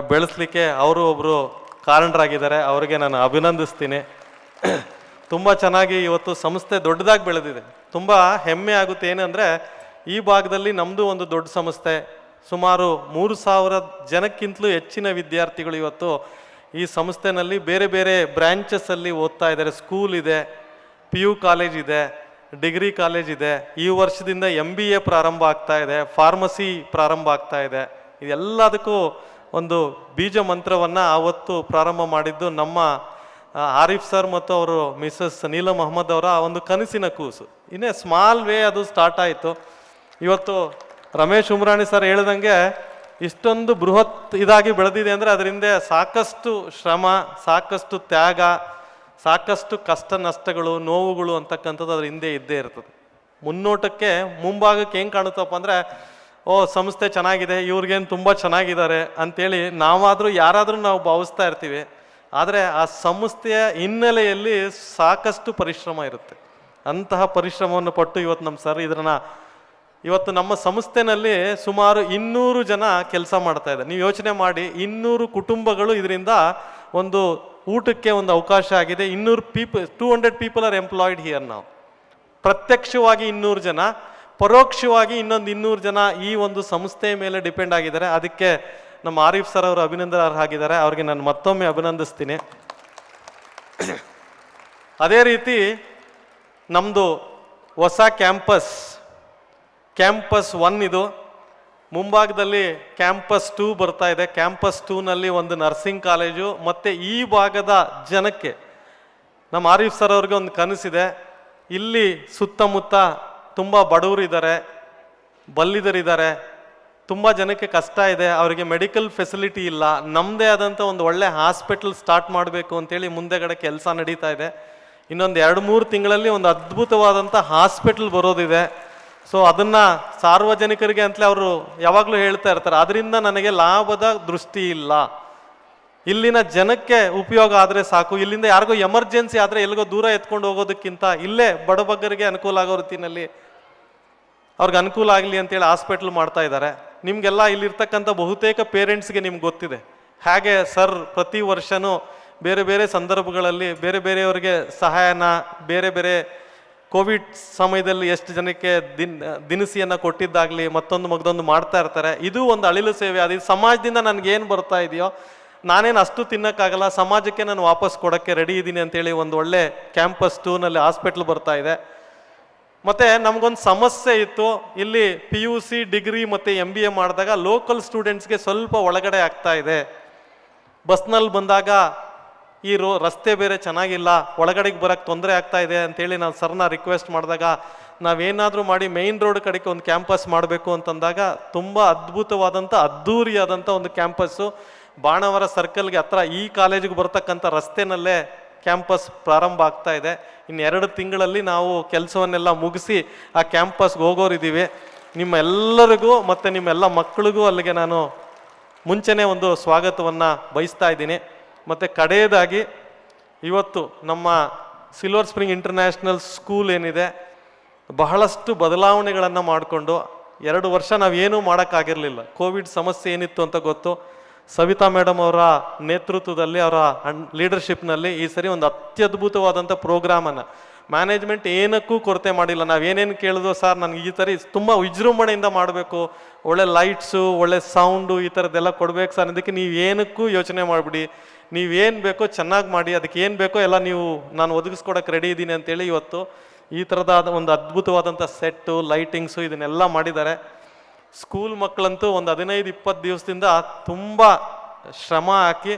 S9: ಬೆಳೆಸಲಿಕ್ಕೆ ಅವರು ಒಬ್ಬರು ಕಾರಣರಾಗಿದ್ದಾರೆ. ಅವರಿಗೆ ನಾನು ಅಭಿನಂದಿಸ್ತೀನಿ. ತುಂಬ ಚೆನ್ನಾಗಿ ಇವತ್ತು ಸಂಸ್ಥೆ ದೊಡ್ಡದಾಗಿ ಬೆಳೆದಿದೆ. ತುಂಬ ಹೆಮ್ಮೆ ಆಗುತ್ತೆ. ಏನಂದರೆ ಈ ಭಾಗದಲ್ಲಿ ನಮ್ಮದು ಒಂದು ದೊಡ್ಡ ಸಂಸ್ಥೆ, ಸುಮಾರು 3000 ಜನಕ್ಕಿಂತಲೂ ಹೆಚ್ಚಿನ ವಿದ್ಯಾರ್ಥಿಗಳು ಇವತ್ತು ಈ ಸಂಸ್ಥೆನಲ್ಲಿ ಬೇರೆ ಬೇರೆ ಬ್ರ್ಯಾಂಚಸ್ಸಲ್ಲಿ ಓದ್ತಾ ಇದ್ದಾರೆ. ಸ್ಕೂಲ್ ಇದೆ, PU ಕಾಲೇಜ್ ಇದೆ, ಡಿಗ್ರಿ ಕಾಲೇಜ್ ಇದೆ. ಈ ವರ್ಷದಿಂದ MBA ಪ್ರಾರಂಭ ಆಗ್ತಾ ಇದೆ, ಫಾರ್ಮಸಿ ಪ್ರಾರಂಭ ಆಗ್ತಾ ಇದೆ. ಇದೆಲ್ಲದಕ್ಕೂ ಒಂದು ಬೀಜ ಮಂತ್ರವನ್ನು ಆವತ್ತು ಪ್ರಾರಂಭ ಮಾಡಿದ್ದು ನಮ್ಮ ಆರಿಫ್ ಸರ್ ಮತ್ತು ಅವರು ಮಿಸಸ್ ನೀಲಮ್ ಅಹ್ಮದ್ ಅವರ ಒಂದು ಕನಸಿನ ಕೂಸು. ಇನ್ನೇ ಸ್ಮಾಲ್ ವೇ ಅದು ಸ್ಟಾರ್ಟ್ ಆಯಿತು. ಇವತ್ತು ರಮೇಶ್ ಉಮ್ರಾಣಿ ಸರ್ ಹೇಳ್ದಂಗೆ ಇಷ್ಟೊಂದು ಬೃಹತ್ ಇದಾಗಿ ಬೆಳೆದಿದೆ ಅಂದರೆ ಅದರಿಂದ ಸಾಕಷ್ಟು ಶ್ರಮ, ಸಾಕಷ್ಟು ತ್ಯಾಗ, ಸಾಕಷ್ಟು ಕಷ್ಟ ನಷ್ಟಗಳು, ನೋವುಗಳು ಅಂತಕ್ಕಂಥದ್ದು ಅದ್ರ ಹಿಂದೆ ಇದ್ದೇ ಇರ್ತದೆ. ಮುನ್ನೋಟಕ್ಕೆ ಮುಂಭಾಗಕ್ಕೆ ಹೆಂಗೆ ಕಾಣುತ್ತಪ್ಪ ಅಂದರೆ, ಸಂಸ್ಥೆ ಚೆನ್ನಾಗಿದೆ, ಇವ್ರಿಗೇನು ತುಂಬ ಚೆನ್ನಾಗಿದ್ದಾರೆ ಅಂತೇಳಿ ಯಾರಾದರೂ ನಾವು ಭಾವಿಸ್ತಾ ಇರ್ತೀವಿ. ಆದರೆ ಆ ಸಂಸ್ಥೆಯ ಹಿನ್ನೆಲೆಯಲ್ಲಿ ಸಾಕಷ್ಟು ಪರಿಶ್ರಮ ಇರುತ್ತೆ. ಅಂತಹ ಪರಿಶ್ರಮವನ್ನು ಪಟ್ಟು ಇವತ್ತು ನಮ್ಮ ಸರ್ ಇವತ್ತು ನಮ್ಮ ಸಂಸ್ಥೆನಲ್ಲಿ ಸುಮಾರು 200 ಜನ ಕೆಲಸ ಮಾಡ್ತಾ ಇದ್ದಾರೆ. ನೀವು ಯೋಚನೆ ಮಾಡಿ, 200 ಕುಟುಂಬಗಳು ಇದರಿಂದ ಒಂದು ಊಟಕ್ಕೆ ಒಂದು ಅವಕಾಶ ಆಗಿದೆ. 200 ಪೀಪಲ್ ಆರ್ ಎಂಪ್ಲಾಯ್ಡ್ ಹಿಯರ್ ನಾವು. ಪ್ರತ್ಯಕ್ಷವಾಗಿ 200 ಜನ, ಪರೋಕ್ಷವಾಗಿ ಇನ್ನೊಂದು 200 ಜನ ಈ ಒಂದು ಸಂಸ್ಥೆಯ ಮೇಲೆ ಡಿಪೆಂಡ್ ಆಗಿದ್ದಾರೆ. ಅದಕ್ಕೆ ನಮ್ಮ ಆರಿಫ್ ಸರ್ ಅವರು ಅಭಿನಂದನಾರ್ಹರಾಗಿದ್ದಾರೆ. ಅವ್ರಿಗೆ ನಾನು ಮತ್ತೊಮ್ಮೆ ಅಭಿನಂದಿಸ್ತೀನಿ. ಅದೇ ರೀತಿ ನಮ್ಮದು ಹೊಸ ಕ್ಯಾಂಪಸ್ 1 ಇದು ಮುಂಭಾಗದಲ್ಲಿ ಕ್ಯಾಂಪಸ್ 2 ಬರ್ತಾ ಇದೆ. ಕ್ಯಾಂಪಸ್ 2ನಲ್ಲಿ ಒಂದು ನರ್ಸಿಂಗ್ ಕಾಲೇಜು. ಮತ್ತು ಈ ಭಾಗದ ಜನಕ್ಕೆ ನಮ್ಮ ಆರೀಫ್ ಸರ್ ಅವ್ರಿಗೆ ಒಂದು ಕನಸಿದೆ. ಇಲ್ಲಿ ಸುತ್ತಮುತ್ತ ತುಂಬ ಬಡವರಿದ್ದಾರೆ, ಬಲ್ಲಿದರಿದ್ದಾರೆ, ತುಂಬ ಜನಕ್ಕೆ ಕಷ್ಟ ಇದೆ, ಅವರಿಗೆ ಮೆಡಿಕಲ್ ಫೆಸಿಲಿಟಿ ಇಲ್ಲ. ನಮ್ಮದೇ ಆದಂಥ ಒಂದು ಒಳ್ಳೆ ಹಾಸ್ಪಿಟಲ್ ಸ್ಟಾರ್ಟ್ ಮಾಡಬೇಕು ಅಂತೇಳಿ ಮುಂದೆಗಡೆ ಕೆಲಸ ನಡೀತಾ ಇದೆ. ಇನ್ನೊಂದು 2-3 ತಿಂಗಳಲ್ಲಿ ಒಂದು ಅದ್ಭುತವಾದಂಥ ಹಾಸ್ಪಿಟಲ್ ಬರೋದಿದೆ. ಸೊ ಅದನ್ನು ಸಾರ್ವಜನಿಕರಿಗೆ ಅಂತಲೇ ಅವರು ಯಾವಾಗಲೂ ಹೇಳ್ತಾ ಇರ್ತಾರೆ, ಅದರಿಂದ ನನಗೆ ಲಾಭದ ದೃಷ್ಟಿ ಇಲ್ಲ, ಇಲ್ಲಿನ ಜನಕ್ಕೆ ಉಪಯೋಗ ಆದರೆ ಸಾಕು. ಇಲ್ಲಿಂದ ಯಾರಿಗೋ ಎಮರ್ಜೆನ್ಸಿ ಆದರೆ ಎಲ್ಲಿಗೋ ದೂರ ಎತ್ಕೊಂಡು ಹೋಗೋದಕ್ಕಿಂತ ಇಲ್ಲೇ ಬಡಬಗ್ಗರಿಗೆ ಅನುಕೂಲ ಆಗೋ ರೀತಿಯಲ್ಲಿ ಅವ್ರಿಗೆ ಅನುಕೂಲ ಆಗಲಿ ಅಂತೇಳಿ ಹಾಸ್ಪಿಟ್ಲ್ ಮಾಡ್ತಾ ಇದ್ದಾರೆ. ನಿಮಗೆಲ್ಲ ಇಲ್ಲಿರ್ತಕ್ಕಂಥ ಬಹುತೇಕ ಪೇರೆಂಟ್ಸ್ಗೆ ನಿಮ್ಗೆ ಗೊತ್ತಿದೆ ಹಾಗೆ ಸರ್ ಪ್ರತಿ ವರ್ಷವೂ ಬೇರೆ ಬೇರೆ ಸಂದರ್ಭಗಳಲ್ಲಿ ಬೇರೆ ಬೇರೆಯವರಿಗೆ ಸಹಾಯನ ಬೇರೆ ಬೇರೆ ಕೋವಿಡ್ ಸಮಯದಲ್ಲಿ ಎಷ್ಟು ಜನಕ್ಕೆ ದಿನಸಿಯನ್ನು ಕೊಟ್ಟಿದ್ದಾಗಲಿ ಮತ್ತೊಂದು ಮಗದೊಂದು ಮಾಡ್ತಾ ಇರ್ತಾರೆ. ಇದು ಒಂದು ಅಳಿಲು ಸೇವೆ. ಅದು ಸಮಾಜದಿಂದ ನನಗೇನು ಬರ್ತಾ ಇದೆಯೋ ನಾನೇನು ಅಷ್ಟು ತಿನ್ನೋಕ್ಕಾಗಲ್ಲ, ಸಮಾಜಕ್ಕೆ ನಾನು ವಾಪಸ್ ಕೊಡೋಕ್ಕೆ ರೆಡಿ ಇದ್ದೀನಿ ಅಂತೇಳಿ ಒಂದು ಒಳ್ಳೆ ಕ್ಯಾಂಪಸ್ 2ನಲ್ಲಿ ಹಾಸ್ಪಿಟ್ಲ್ ಬರ್ತಾ ಇದೆ. ಮತ್ತು ನಮಗೊಂದು ಸಮಸ್ಯೆ ಇತ್ತು, ಇಲ್ಲಿ PUC ಡಿಗ್ರಿ ಮತ್ತು MBA ಮಾಡಿದಾಗ ಲೋಕಲ್ ಸ್ಟೂಡೆಂಟ್ಸ್ಗೆ ಸ್ವಲ್ಪ ಒಳಗಡೆ ಆಗ್ತಾ ಇದೆ. ಬಸ್ನಲ್ಲಿ ಬಂದಾಗ ಈ ರಸ್ತೆ ಬೇರೆ ಚೆನ್ನಾಗಿಲ್ಲ, ಒಳಗಡೆಗೆ ಬರೋಕ್ಕೆ ತೊಂದರೆ ಆಗ್ತಾ ಇದೆ ಅಂತೇಳಿ ನಾನು ಸರ್ನ ರಿಕ್ವೆಸ್ಟ್ ಮಾಡಿದಾಗ ನಾವೇನಾದರೂ ಮಾಡಿ ಮೇಯ್ನ್ ರೋಡ್ ಕಡೆಗೆ ಒಂದು ಕ್ಯಾಂಪಸ್ ಮಾಡಬೇಕು ಅಂತಂದಾಗ ತುಂಬ ಅದ್ಭುತವಾದಂಥ ಅದ್ಧೂರಿಯಾದಂಥ ಒಂದು ಕ್ಯಾಂಪಸ್ಸು ಬಾಣವರ ಸರ್ಕಲ್ಗೆ ಹತ್ರ ಈ ಕಾಲೇಜಿಗೆ ಬರ್ತಕ್ಕಂಥ ರಸ್ತೆನಲ್ಲೇ ಕ್ಯಾಂಪಸ್ ಪ್ರಾರಂಭ ಆಗ್ತಾ ಇದೆ. ಇನ್ನು 2 ತಿಂಗಳಲ್ಲಿ ನಾವು ಕೆಲಸವನ್ನೆಲ್ಲ ಮುಗಿಸಿ ಆ ಕ್ಯಾಂಪಸ್ಗೆ ಹೋಗೋರಿದ್ದೀವಿ. ನಿಮ್ಮೆಲ್ಲರಿಗೂ ಮತ್ತು ನಿಮ್ಮೆಲ್ಲ ಮಕ್ಕಳಿಗೂ ಅಲ್ಲಿಗೆ ನಾನು ಮುಂಚೆನೇ ಒಂದು ಸ್ವಾಗತವನ್ನು ಬಯಸ್ತಾ ಇದ್ದೀನಿ. ಮತ್ತು ಕಡೆಯದಾಗಿ ಇವತ್ತು ನಮ್ಮ ಸಿಲ್ವರ್ ಸ್ಪ್ರಿಂಗ್ ಇಂಟರ್ನ್ಯಾಷನಲ್ ಸ್ಕೂಲ್ ಏನಿದೆ ಬಹಳಷ್ಟು ಬದಲಾವಣೆಗಳನ್ನು ಮಾಡಿಕೊಂಡು 2 ವರ್ಷ ನಾವೇನೂ ಮಾಡೋಕ್ಕಾಗಿರಲಿಲ್ಲ. ಕೋವಿಡ್ ಸಮಸ್ಯೆ ಏನಿತ್ತು ಅಂತ ಗೊತ್ತು. ಸವಿತಾ ಮೇಡಮ್ ಅವರ ನೇತೃತ್ವದಲ್ಲಿ ಅವರ ಲೀಡರ್ಶಿಪ್ನಲ್ಲಿ ಈ ಸರಿ ಒಂದು ಅತ್ಯದ್ಭುತವಾದಂಥ ಪ್ರೋಗ್ರಾಮನ್ನು ಮ್ಯಾನೇಜ್ಮೆಂಟ್ ಏನಕ್ಕೂ ಕೊರತೆ ಮಾಡಿಲ್ಲ. ನಾವೇನೇನು ಕೇಳಿದ್ವು, ಸರ್ ನನಗೆ ಈ ಥರ ತುಂಬ ವಿಜೃಂಭಣೆಯಿಂದ ಮಾಡಬೇಕು, ಒಳ್ಳೆ ಲೈಟ್ಸು ಒಳ್ಳೆ ಸೌಂಡು ಈ ಥರದ್ದೆಲ್ಲ ಕೊಡಬೇಕು ಸರ್, ಅದಕ್ಕೆ ನೀವೇನಕ್ಕೂ ಯೋಚನೆ ಮಾಡಿಬಿಡಿ, ನೀವೇನು ಬೇಕೋ ಚೆನ್ನಾಗಿ ಮಾಡಿ, ಅದಕ್ಕೆ ಏನು ಬೇಕೋ ಎಲ್ಲ ನಾನು ಒದಗಿಸ್ಕೊಡೋಕ್ಕೆ ರೆಡಿ ಇದ್ದೀನಿ ಅಂತೇಳಿ ಇವತ್ತು ಈ ಥರದಾದ ಒಂದು ಅದ್ಭುತವಾದಂಥ ಸೆಟ್ಟು ಲೈಟಿಂಗ್ಸು ಇದನ್ನೆಲ್ಲ ಮಾಡಿದ್ದಾರೆ. ಸ್ಕೂಲ್ ಮಕ್ಕಳಂತೂ ಒಂದು 15-20 ದಿವಸದಿಂದ ತುಂಬ ಶ್ರಮ ಹಾಕಿ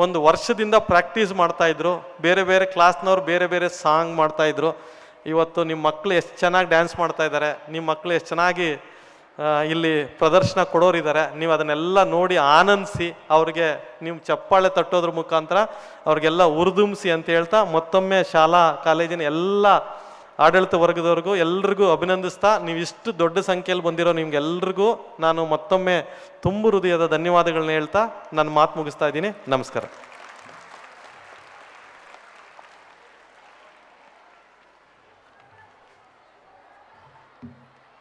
S9: ಒಂದು ವರ್ಷದಿಂದ ಪ್ರಾಕ್ಟೀಸ್ ಮಾಡ್ತಾಯಿದ್ರು. ಬೇರೆ ಬೇರೆ ಕ್ಲಾಸ್ನವ್ರು ಬೇರೆ ಬೇರೆ ಸಾಂಗ್ ಮಾಡ್ತಾಯಿದ್ರು. ಇವತ್ತು ನಿಮ್ಮ ಮಕ್ಕಳು ಎಷ್ಟು ಚೆನ್ನಾಗಿ ಡ್ಯಾನ್ಸ್ ಮಾಡ್ತಾಯಿದ್ದಾರೆ, ನಿಮ್ಮ ಮಕ್ಕಳು ಎಷ್ಟು ಚೆನ್ನಾಗಿ ಇಲ್ಲಿ ಪ್ರದರ್ಶನ ಕೊಡೋರಿದ್ದಾರೆ. ನೀವು ಅದನ್ನೆಲ್ಲ ನೋಡಿ ಆನಂದಿಸಿ ಅವ್ರಿಗೆ ನೀವು ಚಪ್ಪಾಳೆ ತಟ್ಟೋದ್ರ ಮುಖಾಂತರ ಅವ್ರಿಗೆಲ್ಲ ಉರಿದುಂಬಿಸಿ ಅಂತ ಹೇಳ್ತಾ ಮತ್ತೊಮ್ಮೆ ಶಾಲಾ ಕಾಲೇಜಿನ ಎಲ್ಲ ಆಡಳಿತ ವರ್ಗದವ್ರಿಗೂ ಎಲ್ರಿಗೂ ಅಭಿನಂದಿಸ್ತಾ, ನೀವು ಇಷ್ಟು ದೊಡ್ಡ ಸಂಖ್ಯೆಯಲ್ಲಿ ಬಂದಿರೋ ನಿಮ್ಗೆಲ್ರಿಗೂ ನಾನು ಮತ್ತೊಮ್ಮೆ ತುಂಬು ಹೃದಯದ ಧನ್ಯವಾದಗಳನ್ನ ಹೇಳ್ತಾ ನನ್ನ ಮಾತು ಮುಗಿಸ್ತಾ ಇದ್ದೀನಿ. ನಮಸ್ಕಾರ.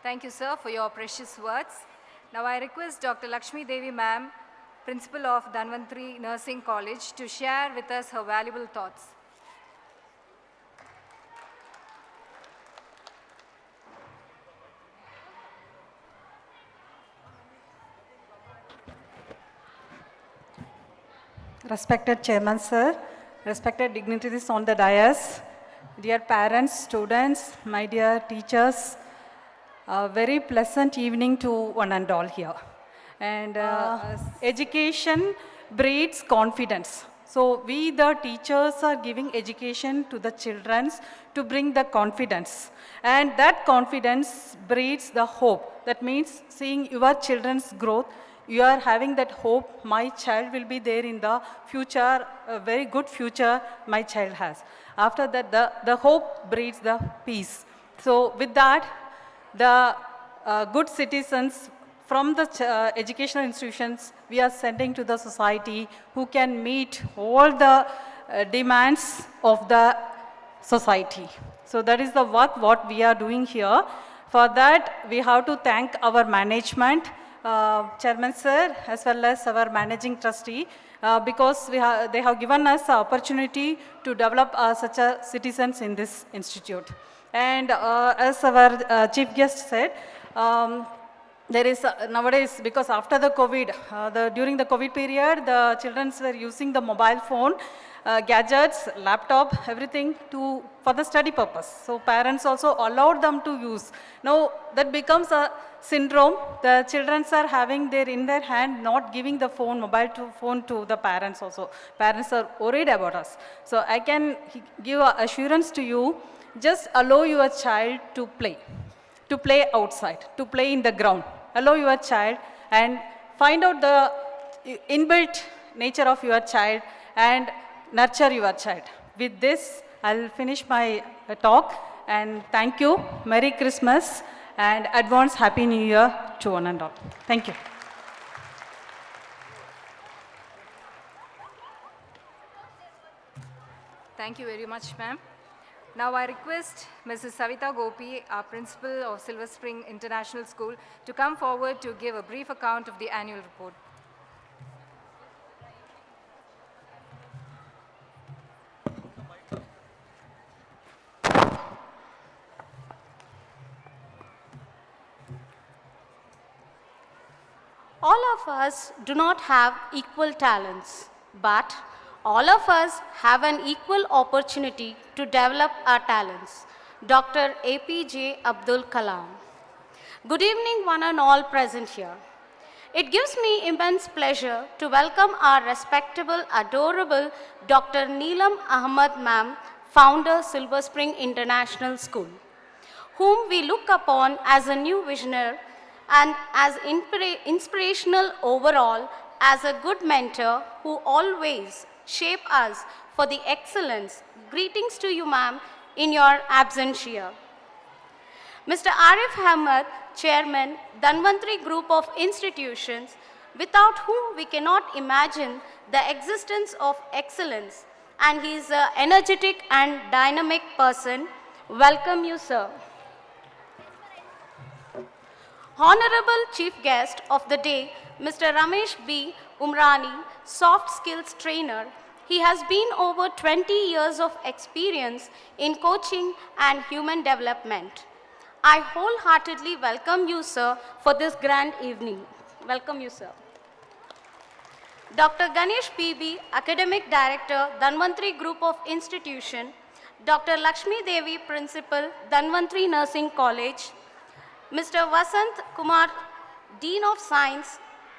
S10: Thank you, sir, for your precious words. Now I request Dr. Lakshmi Devi ma'am, Principal of Dhanvantari Nursing College, to share with us her valuable thoughts.
S11: Respected Chairman Sir, respected dignitaries on the dais, dear parents, students, my dear teachers, a very pleasant evening to one and all here. And education breeds confidence. So we the teachers are giving education to the children to bring the confidence. And that confidence breeds the hope. That means seeing your children's growth, you are having that hope, my child will be there in the future, a very good future my child has. After that, the hope breeds the peace. So with that, the good citizens from the educational institutions we are sending to the society who can meet all the demands of the society. So that is the work what we are doing here. For that, we have to thank our management, Chairman Sir, as well as our managing trustee, because they have given us the opportunity to develop such a citizens in this institute. And as our chief guest said, there is nowadays, because after the COVID, during the COVID period, the children were using the mobile phone, gadgets, laptop, everything for the study purpose. So parents also allowed them to use. Now that becomes a syndrome. The children are having in their hand, not giving the mobile phone to the parents also. Parents are worried about us. So I can give assurance to you, just allow your child to play outside, to play in the ground. Allow your child and find out the inbuilt nature of your child and nurture your child. With this, I'll finish my talk, and thank you. Merry Christmas and advance Happy New Year to one and all. Thank you.
S10: Thank you very much, ma'am. Now I request Mrs. Savita Gopi, our principal of Silver Spring International School, to come forward to give a brief account of the annual report.
S12: All of us do not have equal talents, but all of us have an equal opportunity to develop our talents. Dr. APJ Abdul Kalam. Good evening, one and all present here. It gives me immense pleasure to welcome our respectable, adorable Dr. Neelam Ahmad ma'am, founder Silver Spring International School, whom we look upon as a new visionary and as inspirational overall, as a good mentor who always shape us for the excellence. Greetings to you, ma'am, in your absence here. Mr. Arif Ahmed, Chairman, Dhanvantri Group of Institutions, without whom we cannot imagine the existence of excellence, and he is an energetic and dynamic person. Welcome you, sir. Honorable Chief Guest of the day, Mr. Ramesh B. Umrani, soft skills trainer. He has been over 20 years of experience in coaching and human development. I wholeheartedly welcome you, sir, for this grand evening. Welcome you, sir. Dr. Ganesh PB, Academic Director, Dhanvantri Group of Institution. Dr. Lakshmi Devi, Principal, Dhanvantri Nursing College. Mr. Vasant Kumar, Dean of Science.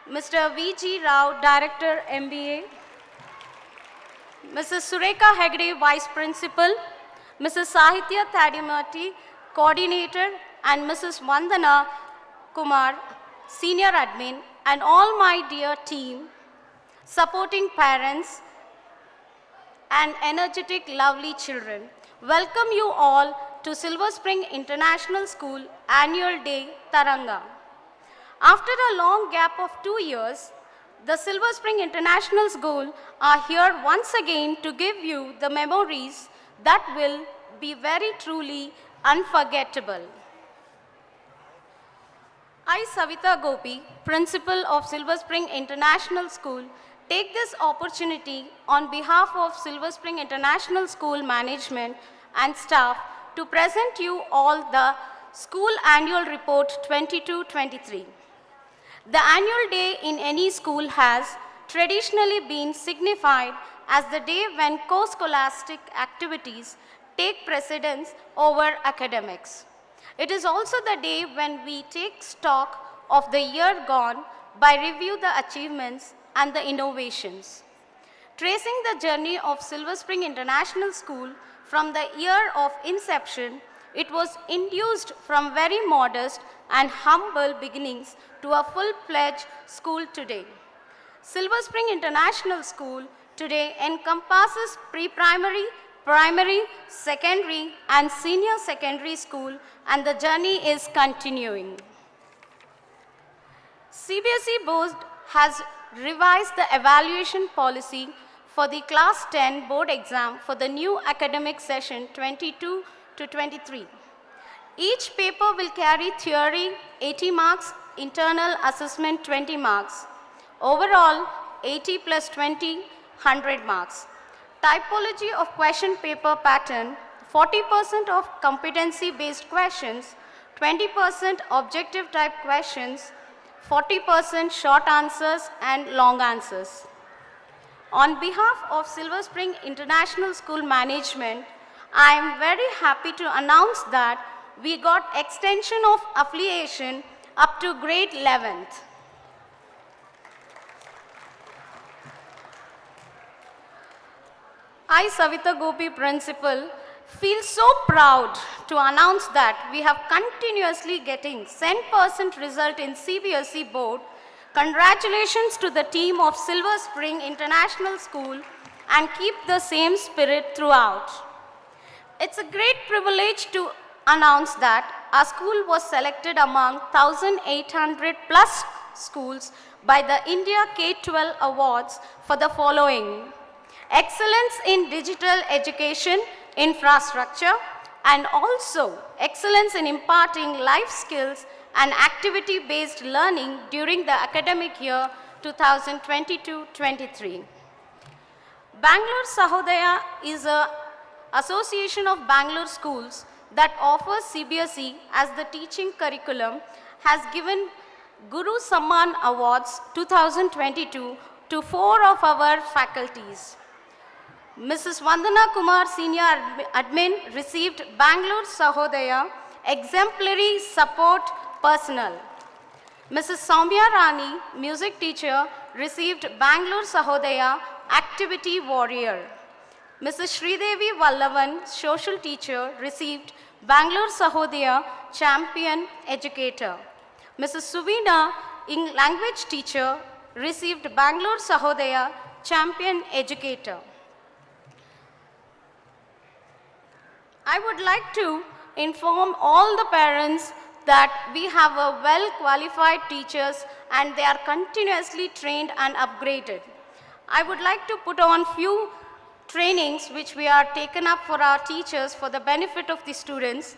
S12: Mr. V.G. Rao, Director, MBA. Mrs. Surekha Hegde, Vice Principal. Mrs. Sahitya Thadimati, Coordinator, and Mrs. Vandana Kumar, Senior Admin, and all my dear team, supporting parents and energetic, lovely children. Welcome you all to Silver Spring International School Annual Day Taranga. After a long gap of 2 years, the Silver Spring International School are here once again to give you the memories that will be very truly unforgettable. I, Savita Gopi, Principal of Silver Spring International School, take this opportunity on behalf of Silver Spring International School management and staff to present you all the School Annual Report 22-23. The annual day in any school has traditionally been signified as the day when co-scholastic activities take precedence over academics. It is also the day when we take stock of the year gone by review the achievements and the innovations. Tracing the journey of Silver Spring International School from the year of inception, it was induced from very modest and humble beginnings to a full-fledged school today. Silver Spring International School today encompasses pre-primary, primary, secondary, and senior secondary school, and the journey is continuing. CBSE Board has revised the evaluation policy for the Class 10 board exam for the new academic session 22 to 23. Each paper will carry theory 80 marks, internal assessment 20 marks. Overall, 80 plus 20, 100 marks. Typology of question paper pattern, 40% of competency-based questions, 20% objective type questions, 40% short answers and long answers. On behalf of Silver Spring International School Management, I am very happy to announce that we got extension of affiliation up to grade 11th. I, Savita Gopi, Principal, feel so proud to announce that we have continuously getting 100% result in CBSE board. Congratulations to the team of Silver Spring International School and keep the same spirit throughout. It's a great privilege to announce that our school was selected among 1,800 plus schools by the India K-12 Awards for the following: excellence in digital education infrastructure, and also excellence in imparting life skills and activity-based learning during the academic year 2022-23. Bangalore Sahodaya is an association of Bangalore schools that offers CBSE as the teaching curriculum, has given Guru Samman Awards 2022 to 4 of our faculties. Mrs. Vandana Kumar, Senior Admin, received Bangalore Sahodaya Exemplary Support Personnel. Mrs. Soumya Rani, Music Teacher, received Bangalore Sahodaya Activity Warrior. Mrs. Sridevi Vallavan, Social Teacher, received Bangalore Sahodaya Champion Educator. Mrs. Suvina, Language Teacher, received Bangalore Sahodaya Champion Educator. I would like to inform all the parents that we have a well-qualified teachers and they are continuously trained and upgraded. I would like to put on few trainings which we are taken up for our teachers for the benefit of the students.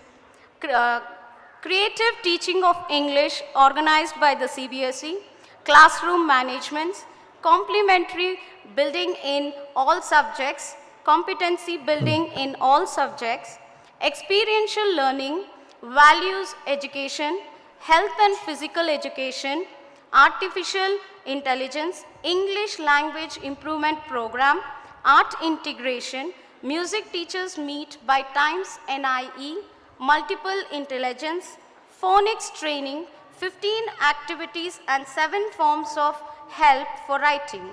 S12: Creative teaching of English organized by the CBSE, classroom management, complementary building in all subjects, competency building in all subjects, experiential learning, values education, health and physical education, artificial intelligence, English language improvement program, art integration, music teachers meet by times NIE, multiple intelligence, phonics training, 15 activities and 7 forms of help for writing,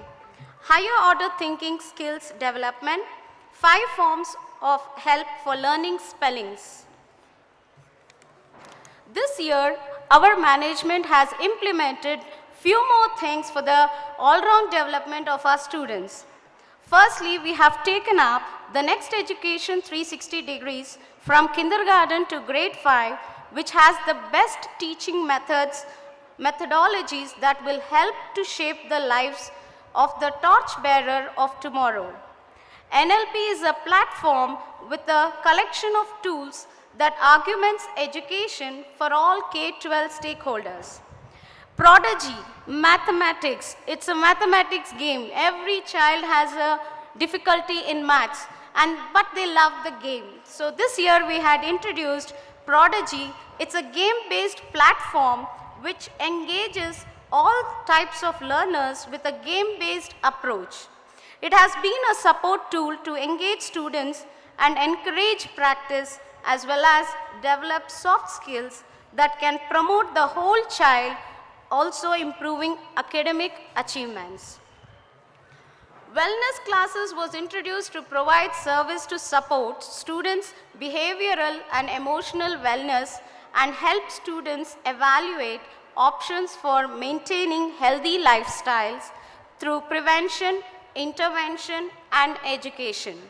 S12: higher order thinking skills development, 5 forms of help for learning spellings. This year, our management has implemented few more things for the all-round development of our students. Firstly, we have taken up the Next Education 360 degrees from kindergarten to grade 5, which has the best teaching methodologies that will help to shape the lives of the torchbearer of tomorrow. NLP is a platform with a collection of tools that augments education for all K-12 stakeholders. Prodigy, mathematics, it's a mathematics game. Every child has a difficulty in maths, but they love the game. So this year we had introduced Prodigy. It's a game-based platform which engages all types of learners with a game-based approach. It has been a support tool to engage students and encourage practice as well as develop soft skills that can promote the whole child, also improving academic achievements. Wellness classes was introduced to provide service to support students' behavioral and emotional wellness and help students evaluate options for maintaining healthy lifestyles through prevention, intervention, and education.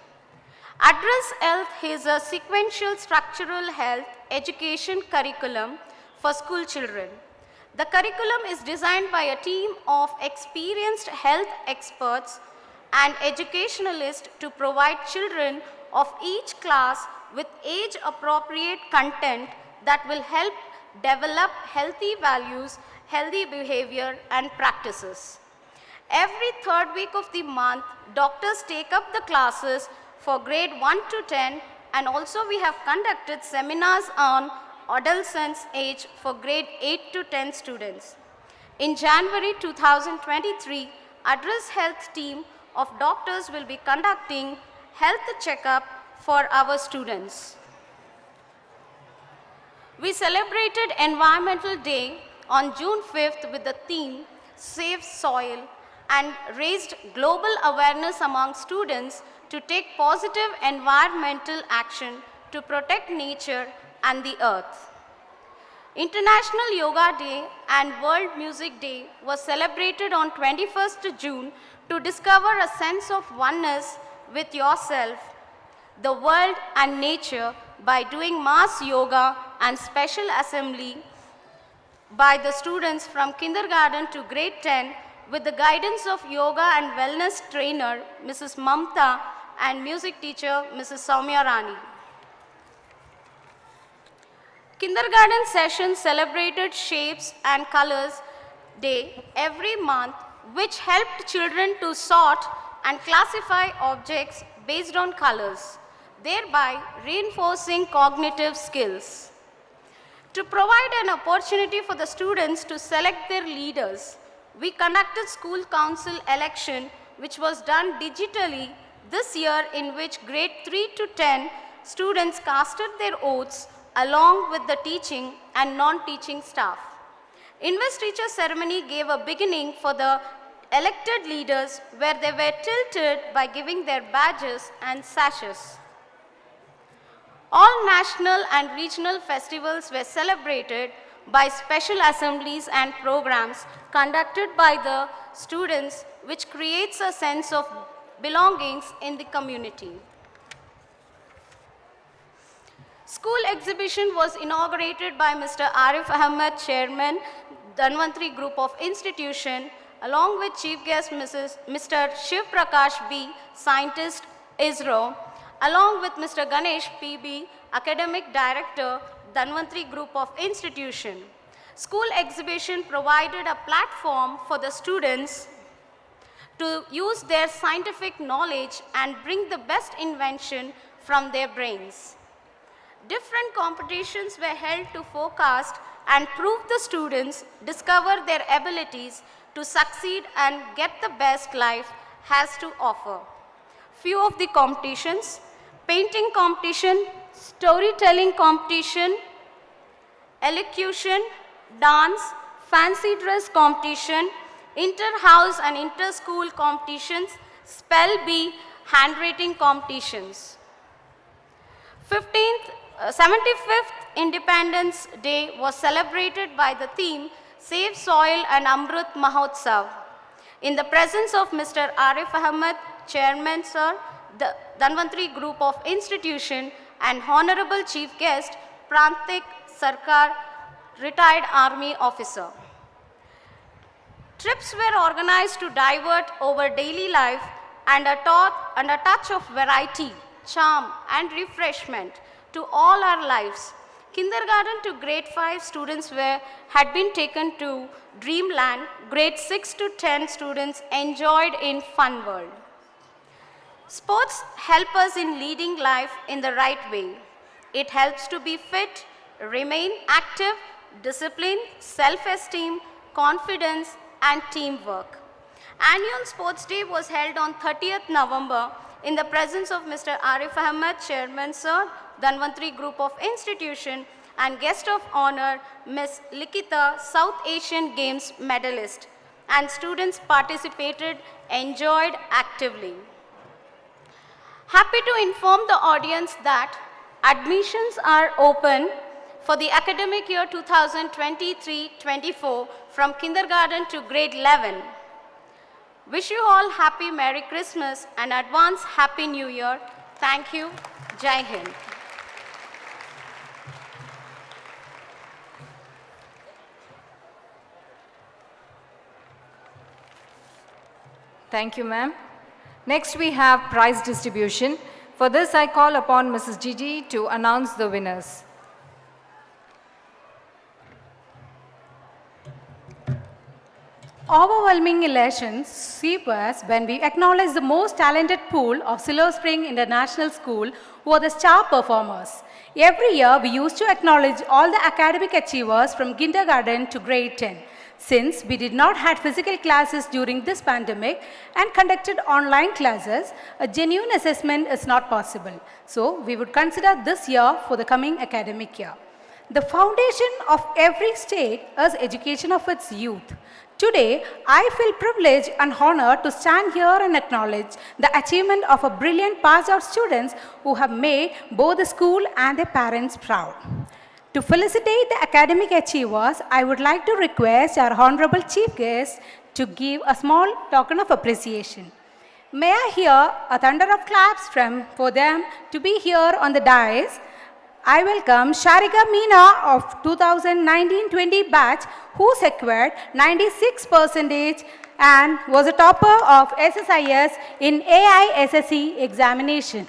S12: Address Health is a sequential structural health education curriculum for school children. The curriculum is designed by a team of experienced health experts and educationalists to provide children of each class with age-appropriate content that will help develop healthy values, healthy behavior, and practices. Every third week of the month, doctors take up the classes for grade 1 to 10, and also we have conducted seminars on adolescence age for grade 8 to 10 students. In January 2023, Address Health team of doctors will be conducting health checkup for our students. We celebrated Environmental Day on June 5th with the theme Save Soil and raised global awareness among students to take positive environmental action to protect nature and the earth. International Yoga Day and World Music Day was celebrated on 21st June to discover a sense of oneness with yourself, the world and nature by doing mass yoga and special assembly by the students from kindergarten to grade 10 with the guidance of yoga and wellness trainer Mrs. Mamta and music teacher Mrs. Soumya Rani. Kindergarten session celebrated Shapes and Colors Day every month, which helped children to sort and classify objects based on colors, thereby reinforcing cognitive skills. To provide an opportunity for the students to select their leaders, we conducted school council election, which was done digitally this year, in which grade 3 to 10 students casted their votes along with the teaching and non-teaching staff. Invest Teacher ceremony gave a beginning for the elected leaders, where they were tilted by giving their badges and sashes. All national and regional festivals were celebrated by special assemblies and programs conducted by the students, which creates a sense of belongings in the community. School exhibition was inaugurated by Mr. Arif Ahmed, Chairman, Dhanvantari Group of Institution, along with Chief Guest Mr. Shiv Prakash B, Scientist, ISRO, along with Mr. Ganesh PB, Academic Director, Dhanvantari Group of Institution. School exhibition provided a platform for the students to use their scientific knowledge and bring the best invention from their brains. Different competitions were held to forecast and prove the students discover their abilities to succeed and get the best life has to offer. Few of the competitions: painting competition, storytelling competition, elocution, dance, fancy dress competition, inter-house and inter-school competitions, spell bee, handwriting competitions. 75th Independence Day was celebrated by the theme Save Soil and Amrut Mahotsav. In the presence of Mr. Arif Ahmed, Chairman Sir, the Dhanvantari Group of Institution, and Honorable Chief Guest Prantik Sarkar, retired Army officer. Trips were organized to divert over daily life and a touch of variety, charm and refreshment to all our lives. Kindergarten to grade 5 students had been taken to Dreamland. Grade 6 to 10 students enjoyed in Fun World. Sports help us in leading life in the right way. It helps to be fit, remain active, discipline, self-esteem, confidence, and teamwork. Annual Sports Day was held on 30th November in the presence of Mr. Arif Ahmed, Chairman Sir, Dhanvantari Group of Institution, and guest of honor, Ms. Likita, South Asian Games medalist, and students participated, enjoyed actively. Happy to inform the audience that admissions are open for the academic year 2023-24 from kindergarten to grade 11. Wish you all happy Merry Christmas and advance Happy New Year. Thank you. Jai Hind.
S10: Thank you, ma'am. Next, we have prize distribution. For this, I call upon Mrs. Gigi to announce the winners.
S2: Overwhelming elation sweep us when we acknowledge the most talented pool of Silver Spring International School, who are the star performers. Every year, we used to acknowledge all the academic achievers from kindergarten to grade 10. Since we did not have physical classes during this pandemic and conducted online classes, a genuine assessment is not possible. So we would consider this year for the coming academic year. The foundation of every state is education of its youth. Today, I feel privileged and honored to stand here and acknowledge the achievement of a brilliant passed-out students who have made both the school and their parents proud. To felicitate the academic achievers, I would like to request our Honorable Chief Guest to give a small token of appreciation. May I hear a thunder of claps for them to be here on the dais. I welcome Sharika Meena of 2019-20 batch who secured 96% and was a topper of SSIS in AISSE examination.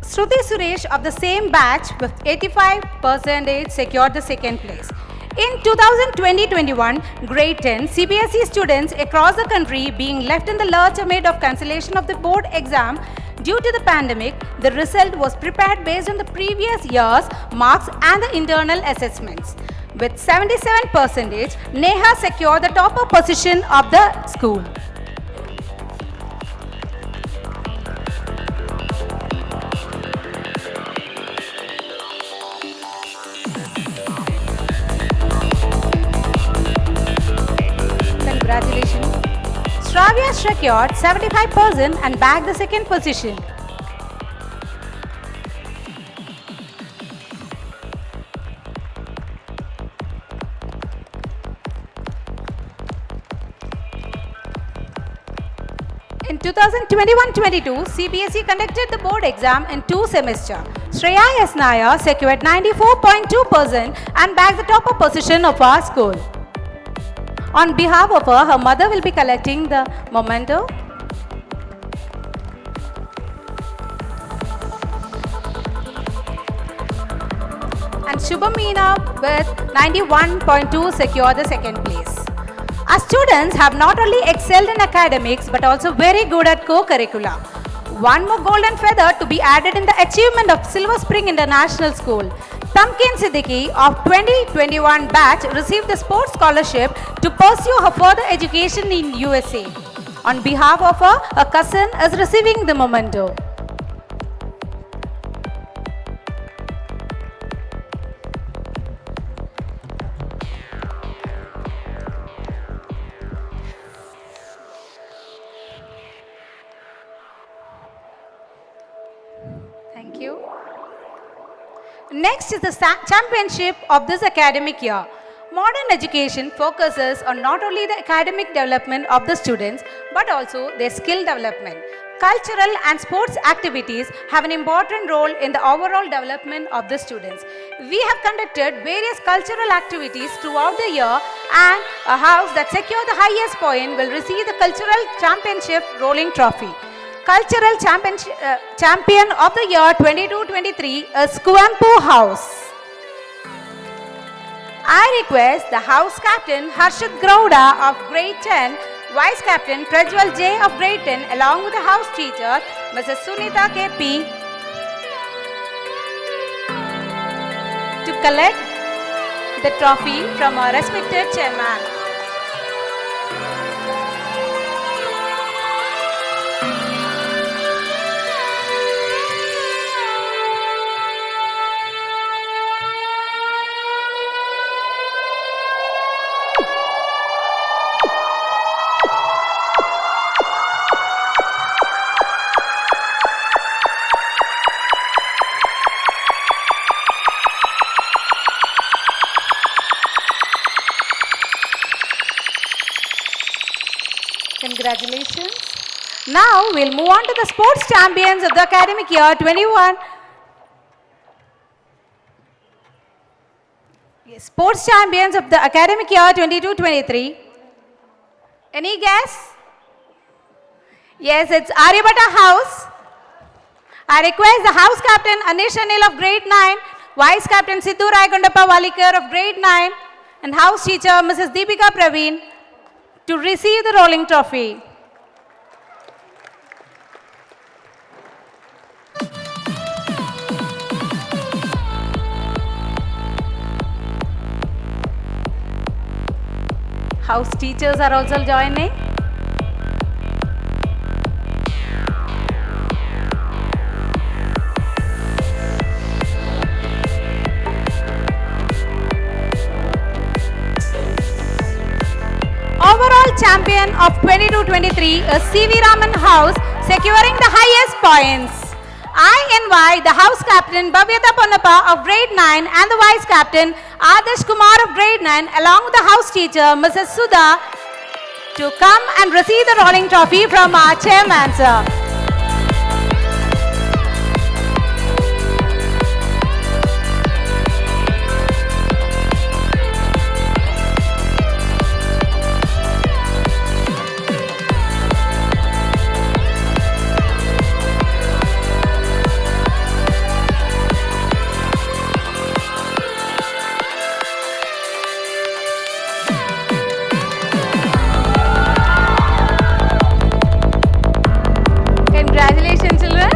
S2: Shruti Suresh of the same batch with 85% secured the second place. In 2020-21, grade 10 CBSE students across the country being left in the lurch amid of cancellation of the board exam due to the pandemic, the result was prepared based on the previous year's marks and the internal assessments. With 77%, Neha secured the topper position of the school. Congratulations. Shravya secured 75% and bagged the second position. In 2021-22, CBSE conducted the board exam in 2 semesters. Shreya S. Nair secured 94.2% and bagged the topper position of our school. On behalf of her mother will be collecting the memento. And Shubham Meena with 91.2 secured the second place. Our students have not only excelled in academics but also very good at co-curricula. One more golden feather to be added in the achievement of Silver Spring International School. Tamkin Siddiqui of 2021 batch received the sports scholarship to pursue her further education in USA. On behalf of her cousin is receiving the memento. Thank you. Next is the championship of this academic year. Modern education focuses on not only the academic development of the students but also their skill development. Cultural and sports activities have an important role in the overall development of the students. We have conducted various cultural activities throughout the year, and a house that secures the highest point will receive the Cultural Championship Rolling Trophy. Cultural Champion of the Year 22-23 is Kuvempu House. I request the House Captain Harshit Grouda of Grade 10, Vice Captain Prajwal J of Grade 10 along with the House Teacher Mrs. Sunita K.P. to collect the trophy from our respected chairman. Congratulations. Now we'll move on to the sports champions of the academic year 21. Yes, sports champions of the academic year 22-23. Any guess? Yes, it's Aryabhatta House. I request the House Captain Anish Anil of Grade 9, Vice Captain Sidhu Raigondappa Walikar of Grade 9, and House Teacher Mrs. Deepika Praveen to receive the rolling trophy. House teachers are also joining. Overall champion of 22-23 is CV Raman House, securing the highest points. I invite the house captain Bhavyata Ponnappa of grade 9 and the vice captain Adarsh Kumar of grade 9 along with the house teacher Mrs. Sudha to come and receive the rolling trophy from our chairman, sir. Congratulations, children.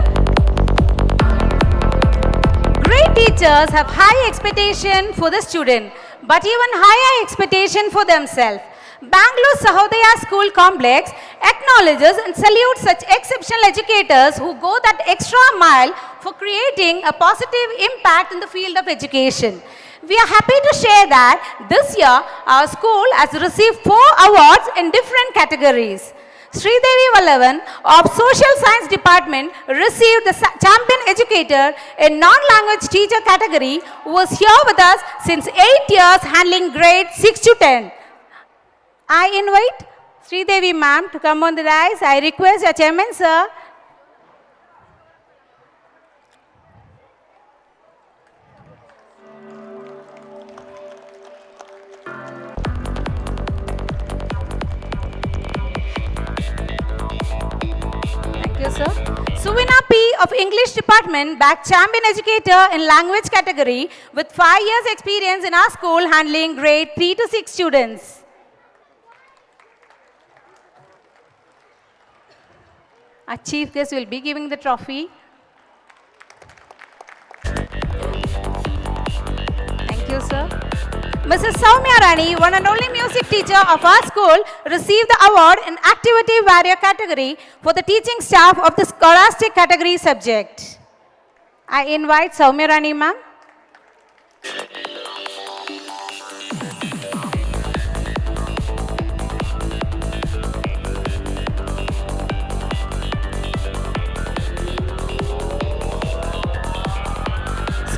S2: Great teachers have high expectation for the student, but even higher expectation for themselves. Bangalore Sahodaya School Complex acknowledges and salutes such exceptional educators who go that extra mile for creating a positive impact in the field of education. We are happy to share that this year our school has received 4 awards in different categories. Sridevi Vallavan of Social Science Department received the Champion Educator in Non-Language Teacher category, who was here with us since 8 years handling grades 6 to 10. I invite Sridevi ma'am to come on the dais. I request your chairman, sir. Thank you, sir. Suvina P of English Department bagged Champion Educator in Language category with 5 years experience in our school handling grade 3 to 6 students. Our chief guest will be giving the trophy. Thank you, sir. Mrs. Soumya Rani, one and only music teacher of our school, received the award in Activity Warrior category for the teaching staff of the Scholastic category subject. I invite Soumya Rani, ma'am.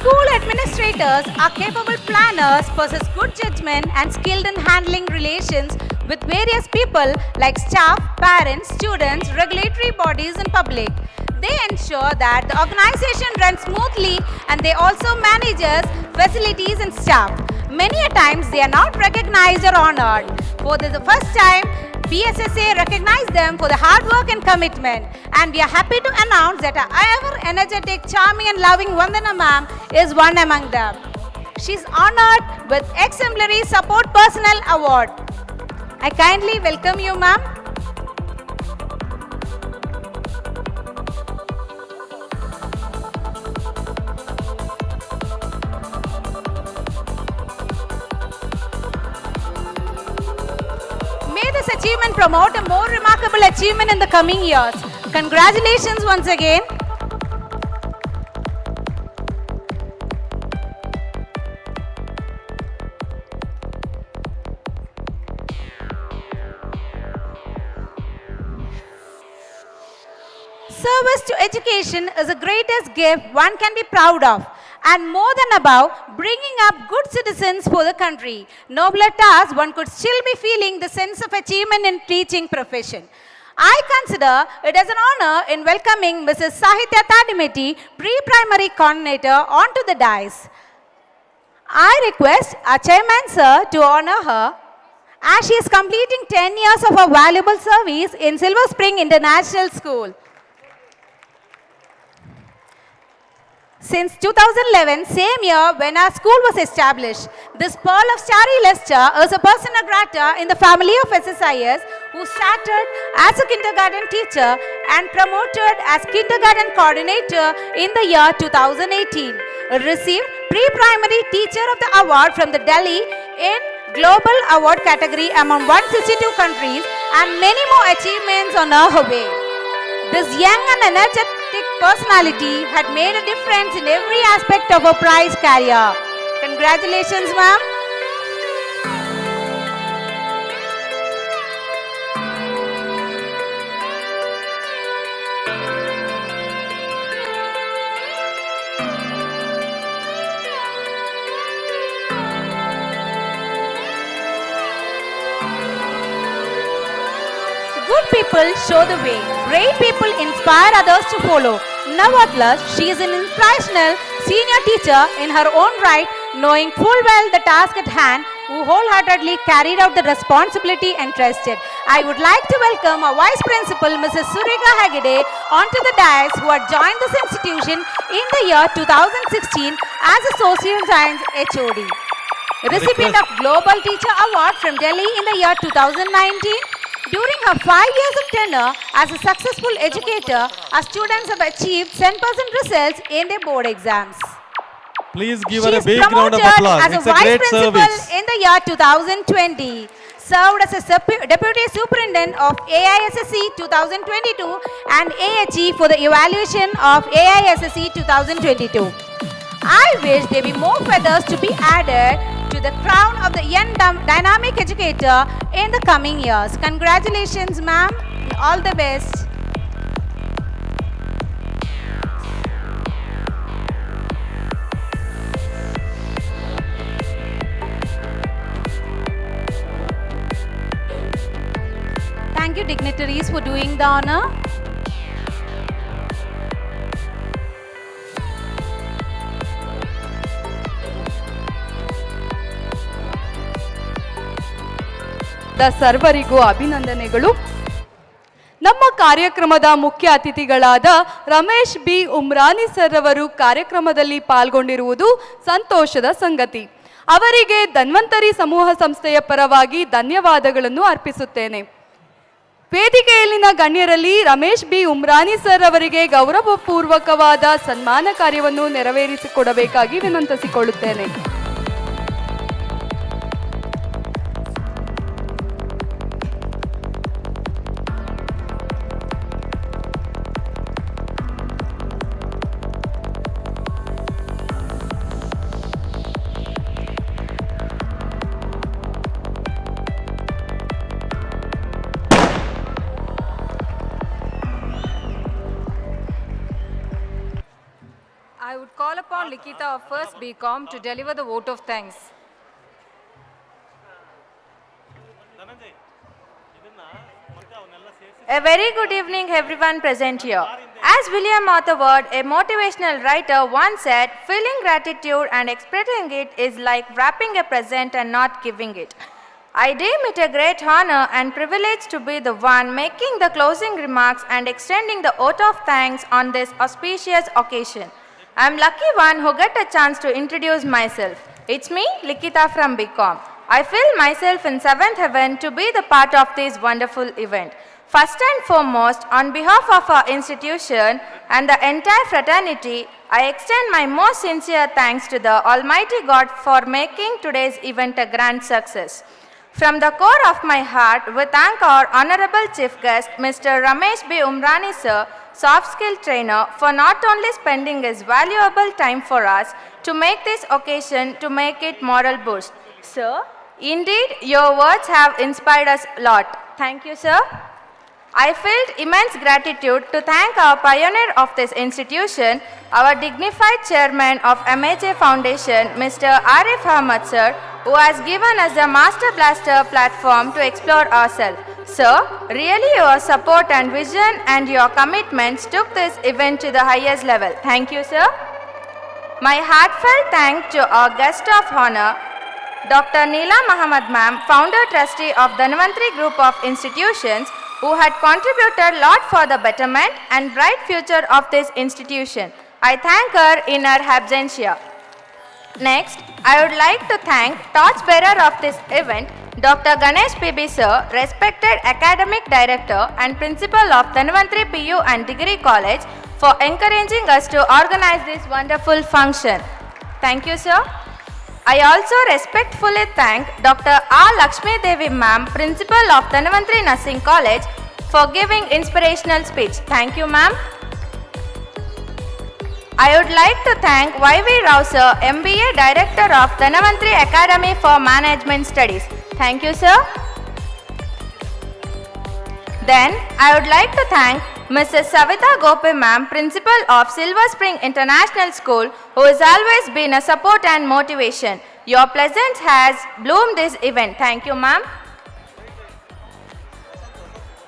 S2: School administrators are capable planners, possess good judgment and skilled in handling relations with various people like staff, parents, students, regulatory bodies and public. They ensure that the organization runs smoothly and they also manages facilities and staff. Many a times they are not recognized or honored. For the first time, BSSA recognized them for the hard work and commitment, and we are happy to announce that our ever energetic, charming and loving Vandana ma'am is one among them. She is honored with Exemplary Support Personnel Award. I kindly welcome you, ma'am. May this achievement promote a more remarkable achievement in the coming years. Congratulations once again. Service to education is the greatest gift one can be proud of, and more than above, bringing up good citizens for the country. Nobler task, one could still be feeling the sense of achievement in teaching profession. I consider it as an honor in welcoming Mrs. Sahitya Tadimeti, pre-primary coordinator, onto the dais. I request our chairman, sir, to honor her as she is completing 10 years of her valuable service in Silver Spring International School. Since 2011, same year when our school was established, this pearl of starry luster is a persona grata in the family of SSIS, who started as a kindergarten teacher and promoted as kindergarten coordinator in the year 2018. Received pre-primary teacher of the award from the Delhi in Global Award category among 162 countries, and many more achievements on her way. This young and energetic personality had made a difference in every aspect of her prize career. Congratulations, ma'am. Good people show the way. Great people inspire others to follow. Nevertheless, she is an inspirational senior teacher in her own right, knowing full well the task at hand, who wholeheartedly carried out the responsibility entrusted. I would like to welcome our Vice Principal, Mrs. Surika Hagide, onto the dais, who had joined this institution in the year 2016 as a Social Science HOD. Recipient of Global Teacher Award from Delhi in the year 2019. During her 5 years of tenure as a successful educator, our students have achieved 100% results in their board exams.
S9: Please give her a big round of applause.
S2: She is promoted as a Vice Principal
S9: service.
S2: in the year 2020. Served as a Deputy Superintendent of AISSE 2022 and AHE for the evaluation of AISSE 2022. I wish there be more feathers to be added to the crown of the young dynamic educator in the coming years. Congratulations, ma'am. All the best. Thank you, dignitaries, for doing the honor.
S1: ಸರ್ವರಿಗೂ ಅಭಿನಂದನೆಗಳು. ನಮ್ಮ ಕಾರ್ಯಕ್ರಮದ ಮುಖ್ಯ ಅತಿಥಿಗಳಾದ Ramesh B Umrani sir ಅವರು ಕಾರ್ಯಕ್ರಮದಲ್ಲಿ ಪಾಲ್ಗೊಂಡಿರುವುದು ಸಂತೋಷದ ಸಂಗತಿ. ಅವರಿಗೆ ಧನ್ವಂತರಿ ಸಮೂಹ ಸಂಸ್ಥೆಯ ಪರವಾಗಿ ಧನ್ಯವಾದಗಳನ್ನು ಅರ್ಪಿಸುತ್ತೇನೆ. ವೇದಿಕೆಯಲ್ಲಿನ ಗಣ್ಯರಲ್ಲಿ ರಮೇಶ್ ಬಿ ಉಮ್ರಾನಿ ಸರ್ ಅವರಿಗೆ ಗೌರವಪೂರ್ವಕವಾದ ಸನ್ಮಾನ ಕಾರ್ಯವನ್ನು ನೆರವೇರಿಸಿಕೊಡಬೇಕಾಗಿ ವಿನಂತಿಸಿಕೊಳ್ಳುತ್ತೇನೆ.
S10: I would call upon Likita of First BCom to deliver the vote of thanks.
S13: A very good evening everyone present here. As William Arthur Ward, a motivational writer, once said, feeling gratitude and expressing it is like wrapping a present and not giving it. I deem it a great honor and privilege to be the one making the closing remarks and extending the vote of thanks on this auspicious occasion. I am lucky one who get a chance to introduce myself. It's me, Likita from BCom. I feel myself in 7th heaven to be the part of this wonderful event. First and foremost, on behalf of our institution and the entire fraternity, I extend my most sincere thanks to the Almighty God for making today's event a grand success. From the core of my heart, we thank our Honorable Chief Guest, Mr. Ramesh B. Umrani Sir, soft skill trainer, for not only spending his valuable time for us to make this occasion to make it moral boost. Sir, indeed, your words have inspired us a lot. Thank you, sir. I felt immense gratitude to thank our pioneer of this institution, our dignified chairman of MHA Foundation, Mr. Arif Ahmad sir, who has given us the Master Blaster platform to explore ourselves. Sir, really your support and vision and your commitments took this event to the highest level. Thank you, sir. My heartfelt thanks to our guest of honor, Dr. Neela Muhammad ma'am, founder trustee of Dhanvantri Group of Institutions, who had contributed a lot for the betterment and bright future of this institution. I thank her in her absentia. Next, I would like to thank torchbearer of this event, Dr. Ganesh PB sir, respected academic director and principal of Dhanvantri PU and Degree College, for encouraging us to organize this wonderful function. Thank you, sir. I also respectfully thank Dr. R. Lakshmi Devi ma'am, Principal of Dhanvantari Nursing College, for giving inspirational speech. Thank you, ma'am. I would like to thank Y.V. Rao sir, MBA Director of Dhanvantari Academy for Management Studies. Thank you, sir. Then, I would like to thank Mrs. Savita Gopi ma'am, Principal of Silver Spring International School, who has always been a support and motivation. Your presence has bloomed this event. Thank you, ma'am.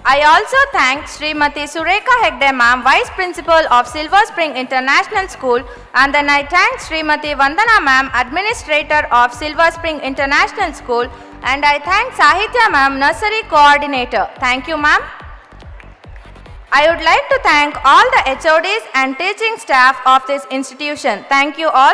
S13: I also thank Srimati Sureka Hegde ma'am, Vice Principal of Silver Spring International School, and then I thank Srimati Vandana ma'am, Administrator of Silver Spring International School, and I thank Sahitya ma'am, Nursery Coordinator. Thank you, ma'am. I would like to thank all the HODs and teaching staff of this institution. Thank you all.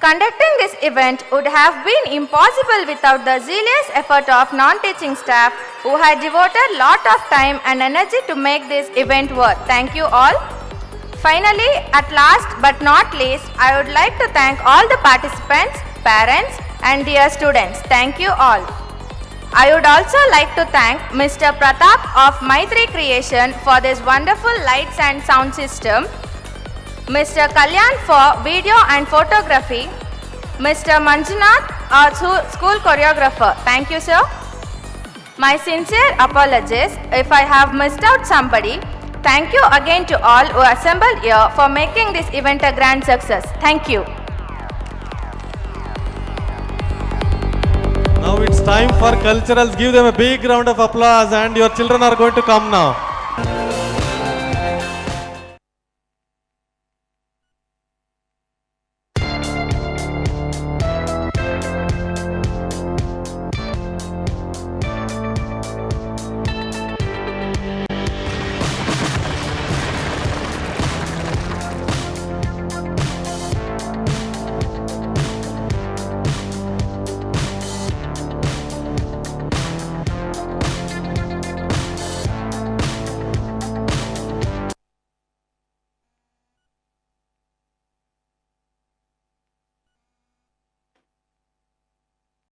S13: Conducting this event would have been impossible without the zealous effort of non-teaching staff who had devoted a lot of time and energy to make this event work. Thank you all. Finally, at last but not least, I would like to thank all the participants, parents, and dear students. Thank you all. I would also like to thank Mr. Pratap of Maitri Creation for this wonderful lights and sound system, Mr. Kalyan for video and photography, Mr. Manjunath, our school choreographer. Thank you, sir. My sincere apologies if I have missed out somebody. Thank you again to all who assembled here for making this event a grand success. Thank you.
S9: Now it's time for culturals. Give them a big round of applause, and your children are going to come now.